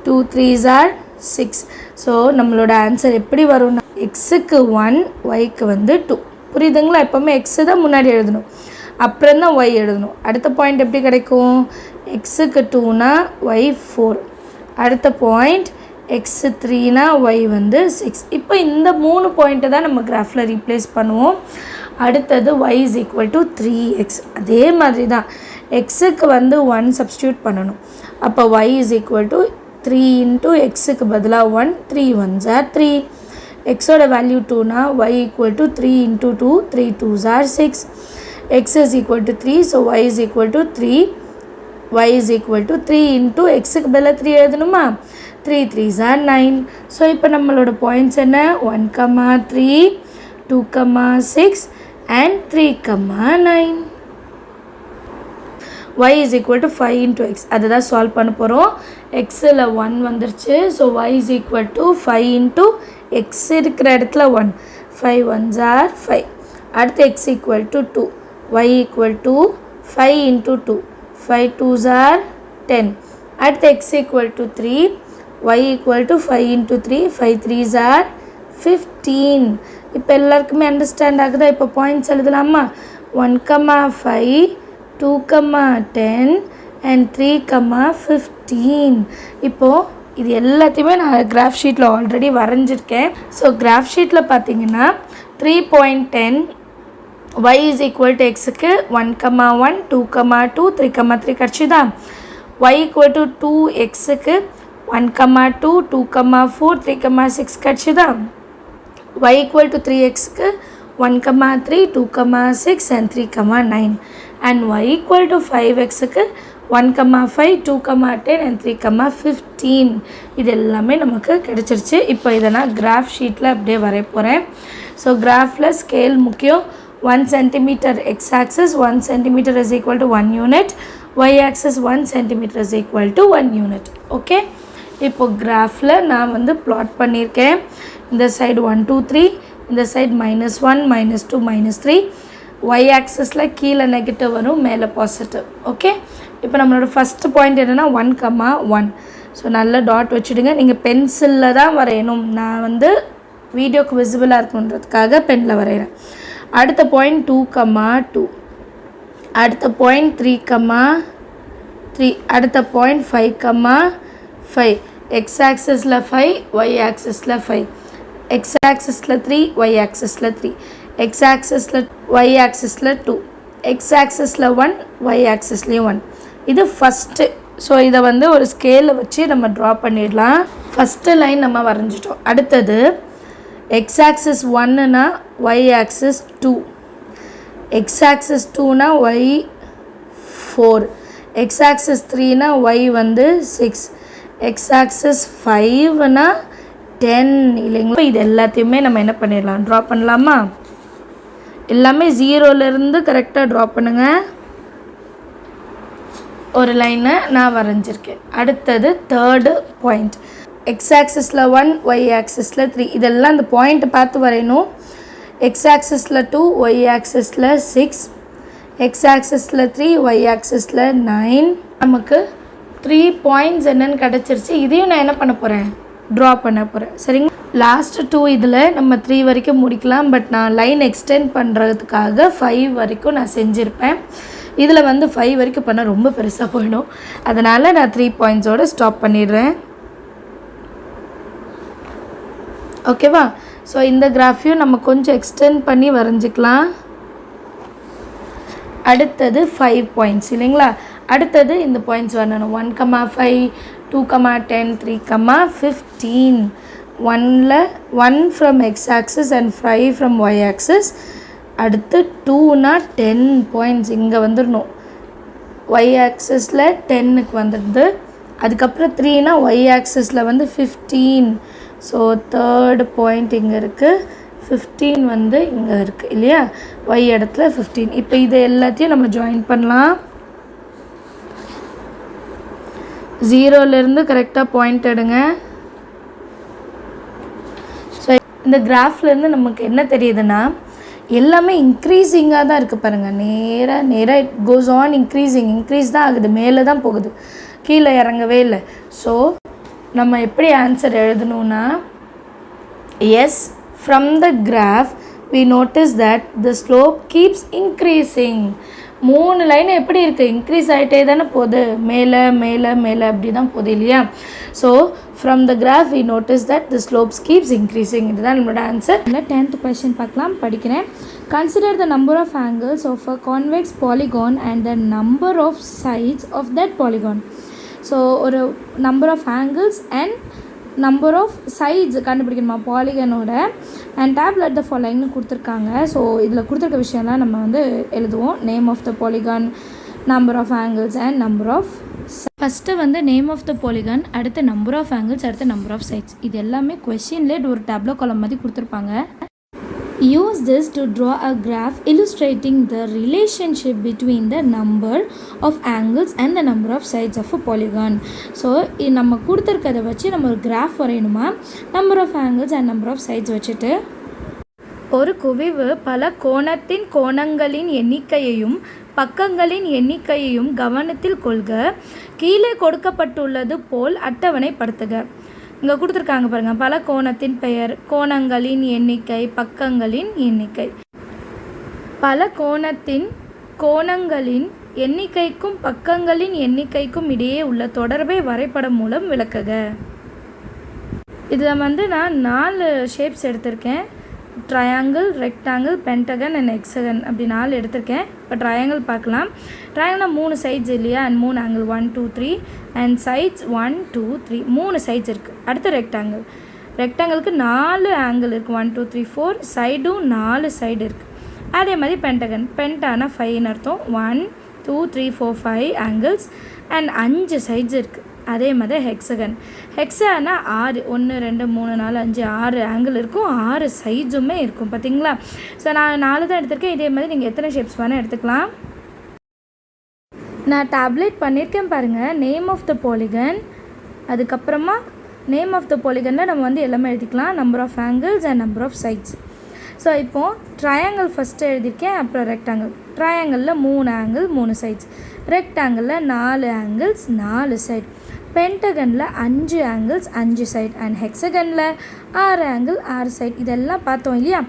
2 3s are 6. So நம்மளோட ஆன்சர் எப்படி வரும்னா எக்ஸுக்கு 1, ஒய்க்கு வந்து 2. புரியுதுங்களா? எப்போவுமே எக்ஸு தான் முன்னாடி எழுதணும், அப்புறம் தான் ஒய் எழுதணும். அடுத்த பாயிண்ட் எப்படி கிடைக்கும், எக்ஸுக்கு 2னா ஒய் 4. அடுத்த பாயிண்ட் எக்ஸு 3னா ஒய் வந்து 6. இப்போ இந்த 3 பாயிண்ட்டை தான் நம்ம கிராஃபில் ரீப்ளேஸ் பண்ணுவோம். அடுத்தது y is equal to 3x. அதே மாதிரி தான் எக்ஸுக்கு வந்து 1 சப்ஸ்டியூட் பண்ணணும். அப்போ y is equal to 3 into எக்ஸுக்கு பதிலாக 1, 3 1s are 3. எக்ஸோட value 2னா y equal to 3 into 2, 3 2s are 6. x is equal to 3, so y is equal to 3. y is equal to 3 into எக்ஸுக்கு பதிலாக 3 எழுதணுமா, 3 3s are 9. ஸோ இப்போ நம்மளோட points என்ன, 1, 3, 2, 6 and 3, 9. y is equal to 5 into x. அதுதான் solve பண்ண போகிறோம். எக்ஸில் 1 வந்துருச்சு. So y is equal to 5 into x இருக்கிற இடத்துல 1. 5 1s are 5. அடுத்து x equal to 2. y equal to 5 into 2. 5 2s are 10. அடுத்து x equal to 3. y equal to 5 into 3, 5 3s are 15. இப்போ எல்லாருக்குமே அண்டர்ஸ்டாண்ட் ஆகுதா? இப்போ பாயிண்ட்ஸ் எழுதலாமா? 1, 5, 2, 10 and 3, 15. இப்போது இது எல்லாத்தையுமே நான் கிராஃப் ஷீட்டில் ஆல்ரெடி வரைஞ்சிருக்கேன். ஸோ கிராஃப் ஷீட்டில் பார்த்தீங்கன்னா 3.10 y is equal to xக்கு 1, 1, 2, 2, 3, 3 கிடச்சிதா? y equal to 2xக்கு 1, 2, 2, 4, 3, 6 கிடச்சிதா? y equal to 3xக்கு 1, 3, 2, 6 and 3, 9 and y equal to 5xக்கு 1, 5, 2, 10 and 3, 15. இது எல்லாமே நமக்கு கிடைச்சிருச்சு. இப்போ இதை நான் கிராஃப் ஷீட்டில் அப்படியே வரைய போகிறேன். ஸோ கிராஃபில் ஸ்கேல் முக்கியம். 1 centimeter x-axis 1 centimeter is equal to 1 unit, y-axis 1 centimeter is equal to 1 unit. Okay, இப்போ கிராஃபில் நான் வந்து ப்ளாட் பண்ணியிருக்கேன். இந்த சைடு 1, 2, 3, இந்த சைடு -1, -2, -3. y-axisல கீழே நெகட்டிவ் வரும், மேலே பாசிட்டிவ். ஓகே, இப்போ நம்மளோட ஃபஸ்ட்டு பாயிண்ட் என்னென்னா 1, 1. ஸோ நல்ல டாட் வச்சுடுங்க. நீங்கள் பென்சிலில் தான் வரையணும். நான் வந்து வீடியோக்கு விசிபிளாக இருக்குன்றதுக்காக பெனில் வரைகிறேன். அடுத்த பாயிண்ட் 2, 2. அடுத்த பாயிண்ட் 3, 3. அடுத்த பாயிண்ட் 5, 5. எக்ஸ் ஆக்சிஸில் 5, ஒய் ஆக்சிஸில் 5. எக்ஸ் ஆக்சிஸில் 3, ஒய் ஆக்சிஸில் 3. எக்ஸ் ஆக்சிஸில் ஒய் ஆக்சிஸில் 2. எக்ஸ் ஆக்சிஸில் 1, ஒய் ஆக்சிஸ்லேயும் 1. இது ஃபஸ்ட்டு. ஸோ இதை வந்து ஒரு ஸ்கேலை வச்சு நம்ம ட்ரா பண்ணிடலாம். ஃபஸ்ட்டு லைன் நம்ம வரைஞ்சிட்டோம். அடுத்தது x axis 1னா y axis 2, x axis 2னா y 4, x axis 3னா y வந்து 6, x axis 5னா 10 இல்லைங்களா? இது எல்லாத்தையுமே நம்ம என்ன பண்ணிடலாம், ட்ரா பண்ணலாமா? எல்லாமே 0லேருந்து கரெக்டாக ட்ரா பண்ணுங்கள். ஒரு லைனை நான் வரைஞ்சிருக்கேன். அடுத்தது தேர்டு பாயிண்ட், எக்ஸ் ஆக்சிஸில் 1, ஒய் ஆக்சிஸில் 3. இதெல்லாம் இந்த பாயிண்ட்டை பார்த்து வரையணும். எக்ஸ் ஆக்சிஸில் 2, ஒய் ஆக்சிஸில் 6, எக்ஸ் ஆக்சிஸில் 3, ஒய் ஆக்சிஸில் 9. நமக்கு 3 பாயிண்ட்ஸ் என்னென்னு கிடச்சிருச்சு. இதையும் நான் என்ன பண்ண போகிறேன், ட்ரா பண்ண போகிறேன். சரிங்க, லாஸ்ட் 2 இதில் நம்ம 3 வரைக்கும் முடிக்கலாம். பட் நான் லைன் எக்ஸ்டெண்ட் பண்ணுறதுக்காக 5 வரைக்கும் நான் செஞ்சுருப்பேன். இதில் வந்து 5 வரைக்கும் பண்ணால் ரொம்ப பெருசாக போயிடும். அதனால் நான் 3 பாயிண்ட்ஸோடு ஸ்டாப் பண்ணிடுறேன். ஓகேவா? ஸோ இந்த கிராஃபையும் நம்ம கொஞ்சம் எக்ஸ்டெண்ட் பண்ணி வரைஞ்சிக்கலாம். அடுத்தது 5 பாயிண்ட்ஸ் இல்லைங்களா? அடுத்தது இந்த பாயிண்ட்ஸ் வரணும். 1, 5, 2, 10, 3, 15. 1 from x axis and 5 from y axis. அடுத்து 2னா 10 பாயிண்ட்ஸ் இங்கே வந்துடணும். ஒய் ஆக்சிஸில் 10க்கு வந்துடுது. அதுக்கப்புறம் 3னா ஒய் ஆக்சிஸில் வந்து 15. ஸோ தேர்டு பாயிண்ட் இங்கே இருக்குது, 15 வந்து இங்கே இருக்குது இல்லையா? ஒய் இடத்துல 15. இப்போ இது எல்லாத்தையும் நம்ம ஜாயின் பண்ணலாம். 0லேருந்து கரெக்டாக பாயிண்ட் எடுங்க. ஸோ இந்த கிராஃப்லேருந்து நமக்கு என்ன தெரியுதுன்னா, எல்லாமே இன்க்ரீஸிங்காக தான் இருக்குது பாருங்கள். நேராக இட் கோஸ் ஆன் இன்க்ரீஸ் தான் ஆகுது, மேலே தான் போகுது, கீழே இறங்கவே இல்லை. ஸோ நம்ம எப்படி ஆன்சர் எழுதணும்னா, yes from the graph we notice that the slope keeps increasing. 3 line எப்படி இருக்குது, இன்க்ரீஸ் ஆகிட்டே தானே போகுது, மேலே மேலே மேலே அப்படி தான் போகுது இல்லையா? So from the graph we notice that the slopes keeps increasing. இதுதான் நம்மளோட ஆன்சர். 10th கொஸ்டின் பார்க்கலாம், படிக்கிறேன். Consider the number of angles of a convex polygon and the number of sides of that polygon. So ஒரு number of angles and number of sides கண்டுபிடிக்கணுமா பாலிகனோட. And tabulate the ஃபாலோயிங்னு கொடுத்துருக்காங்க. So இதில் கொடுத்துருக்க விஷயம்லாம் நம்ம வந்து எழுதுவோம். Name of the polygon, number of angles and number of. First வந்து நேம் ஆஃப் த பாலிகான், அடுத்து நம்பர் ஆஃப் ஆங்கிள்ஸ், அடுத்து நம்பர் ஆஃப் சைட்ஸ். இது எல்லாமே கொஸ்டின்லேயே ஒரு டேப்லோ காலம் மாதிரி கொடுத்துருப்பாங்க. Use this to draw a graph illustrating the relationship between the number of angles and the number of sides of a polygon. So நம்ம கொடுத்துருக்கதை வச்சு நம்ம ஒரு கிராஃப் வரையணுமா, number of angles and number of sides வச்சுட்டு. ஒரு குவிவு பல கோணத்தின் கோணங்களின் எண்ணிக்கையையும் பக்கங்களின் எண்ணிக்கையையும் கவனத்தில் கொள்க. கீழே கொடுக்கப்பட்டுள்ளது போல் அட்டவணைப்படுத்துக. இங்கே கொடுத்துருக்காங்க பாருங்கள், பல கோணத்தின் பெயர், கோணங்களின் எண்ணிக்கை, பக்கங்களின் எண்ணிக்கை. பல கோணங்களின் எண்ணிக்கைக்கும் பக்கங்களின் எண்ணிக்கைக்கும் இடையே உள்ள தொடர்பை வரைபடம் மூலம் விளக்குக. இதில் நான் 4 ஷேப்ஸ் எடுத்திருக்கேன். Triangle, rectangle, pentagon and hexagon அப்படி 4 எடுத்திருக்கேன். இப்போ ட்ரையாங்கிள் பார்க்கலாம். ட்ரையாங்கிள் 3 சைட்ஸ் இல்லையா, and 3 angle 1 2 3 and sides 1 2 3 3 sides இருக்குது. அடுத்து ரெக்டாங்கிளுக்கு 4 ஆங்கிள் இருக்குது, 1 2 3 4, சைடும் 4 சைடு இருக்குது. அதே மாதிரி பென்டானா 5ன்னு அர்த்தம், 1 2 3 4 5 ஆங்கிள்ஸ் அண்ட் 5 சைட்ஸ் இருக்குது. அதே மாதிரி ஹெக்ஸானா 6 1 2 3 4 5 6 ஆங்கிள் இருக்கும், 6 சைட்ஸுமே இருக்கும். பார்த்தீங்களா? ஸோ நான் 4 தான் எடுத்திருக்கேன். இதே மாதிரி நீங்கள் எத்தனை ஷேப்ஸ் வேணால் எடுத்துக்கலாம். நான் டேப்லெட் பண்ணியிருக்கேன் பாருங்கள், நேம் ஆஃப் த பாலிகன், அதுக்கப்புறமா நேம் ஆஃப் த பாலிகனில் நம்ம எல்லாமே எழுதிக்கலாம், number of angles and number of sides. So இப்போது ட்ரையாங்கிள் ஃபஸ்ட்டு எழுதியிருக்கேன், அப்புறம் ரெக்டாங்கிள். ட்ரையாங்கிளில் 3 ஆங்கிள் 3 சைட்ஸ், ரெக்டாங்கிளில் 4 ஆங்கிள்ஸ் 4 சைட், பென்டகனில் 5 ஆங்கிள்ஸ் 5 சைட் அண்ட் ஹெக்ஸகனில் 6 ஆங்கிள் 6 சைட். இதெல்லாம் பார்த்தோம் இல்லையா?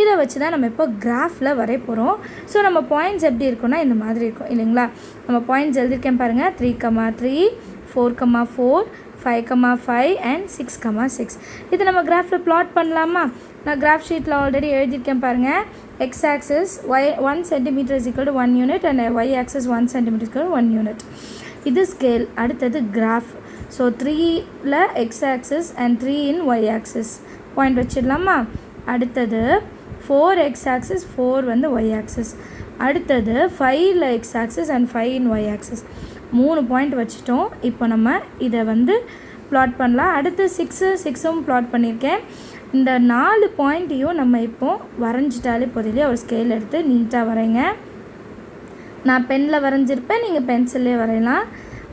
இதை வச்சு தான் நம்ம இப்போ கிராஃபில் வரைய போகிறோம். ஸோ நம்ம பாயிண்ட்ஸ் எப்படி இருக்குன்னா இந்த மாதிரி இருக்கும் இல்லைங்களா? நம்ம பாயிண்ட்ஸ் எழுதியிருக்கேன் பாருங்கள், 3,3 4,4 5,5 அண்ட் 6,6. இது நம்ம கிராஃபில் ப்ளாட் பண்ணலாமா? நான் கிராஃப் ஷீட்டில் ஆல்ரெடி எழுதியிருக்கேன் பாருங்கள். X axis 1 cm = 1 unit and Y axis 1 cm = 1 unit. இது ஸ்கேல். அடுத்தது கிராஃப். ஸோ 3ல் X axis and 3 in Y axis point வச்சிடலாமா? அடுத்தது 4 எக்ஸ் ஆக்சிஸ் 4 ஒய் ஆக்சிஸ். அடுத்தது 5ல் X axis and 5 in Y axis. 3 point வச்சுட்டோம். இப்போ நம்ம இதை ப்ளாட் பண்ணலாம். அடுத்து 6ம் ப்ளாட் பண்ணியிருக்கேன். இந்த 4 பாயிண்ட்டையும் நம்ம இப்போது வரைஞ்சிட்டாலே போதிலே ஒரு ஸ்கேல் எடுத்து நீட்டாக வரைங்க. நான் பெனில் வரைஞ்சிருப்பேன், நீங்கள் பென்சில்லே வரையலாம்.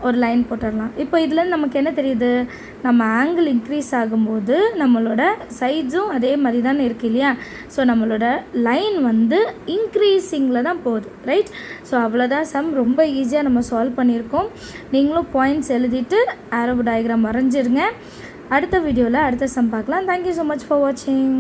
ஒரு லைன் போட்டுடலாம். இப்போ இதில் நமக்கு என்ன தெரியுது? நம்ம ஆங்கிள் இன்க்ரீஸ் ஆகும்போது நம்மளோட சைட்ஸும் அதே மாதிரி தான் இருக்குது இல்லையா? ஸோ நம்மளோட லைன் இன்க்ரீஸிங்கில் தான் போகுது, ரைட்? ஸோ அவ்வளோதான் சம். ரொம்ப ஈஸியாக நம்ம சால்வ் பண்ணியிருக்கோம். நீங்களும் பாயிண்ட்ஸ் எழுதிட்டு ஆரோ டயக்ராம் வரைஞ்சிருங்க. அடுத்த வீடியோவில் அடுத்த சம் பார்க்கலாம். தேங்க்யூ ஸோ மச் ஃபார் வாட்சிங்.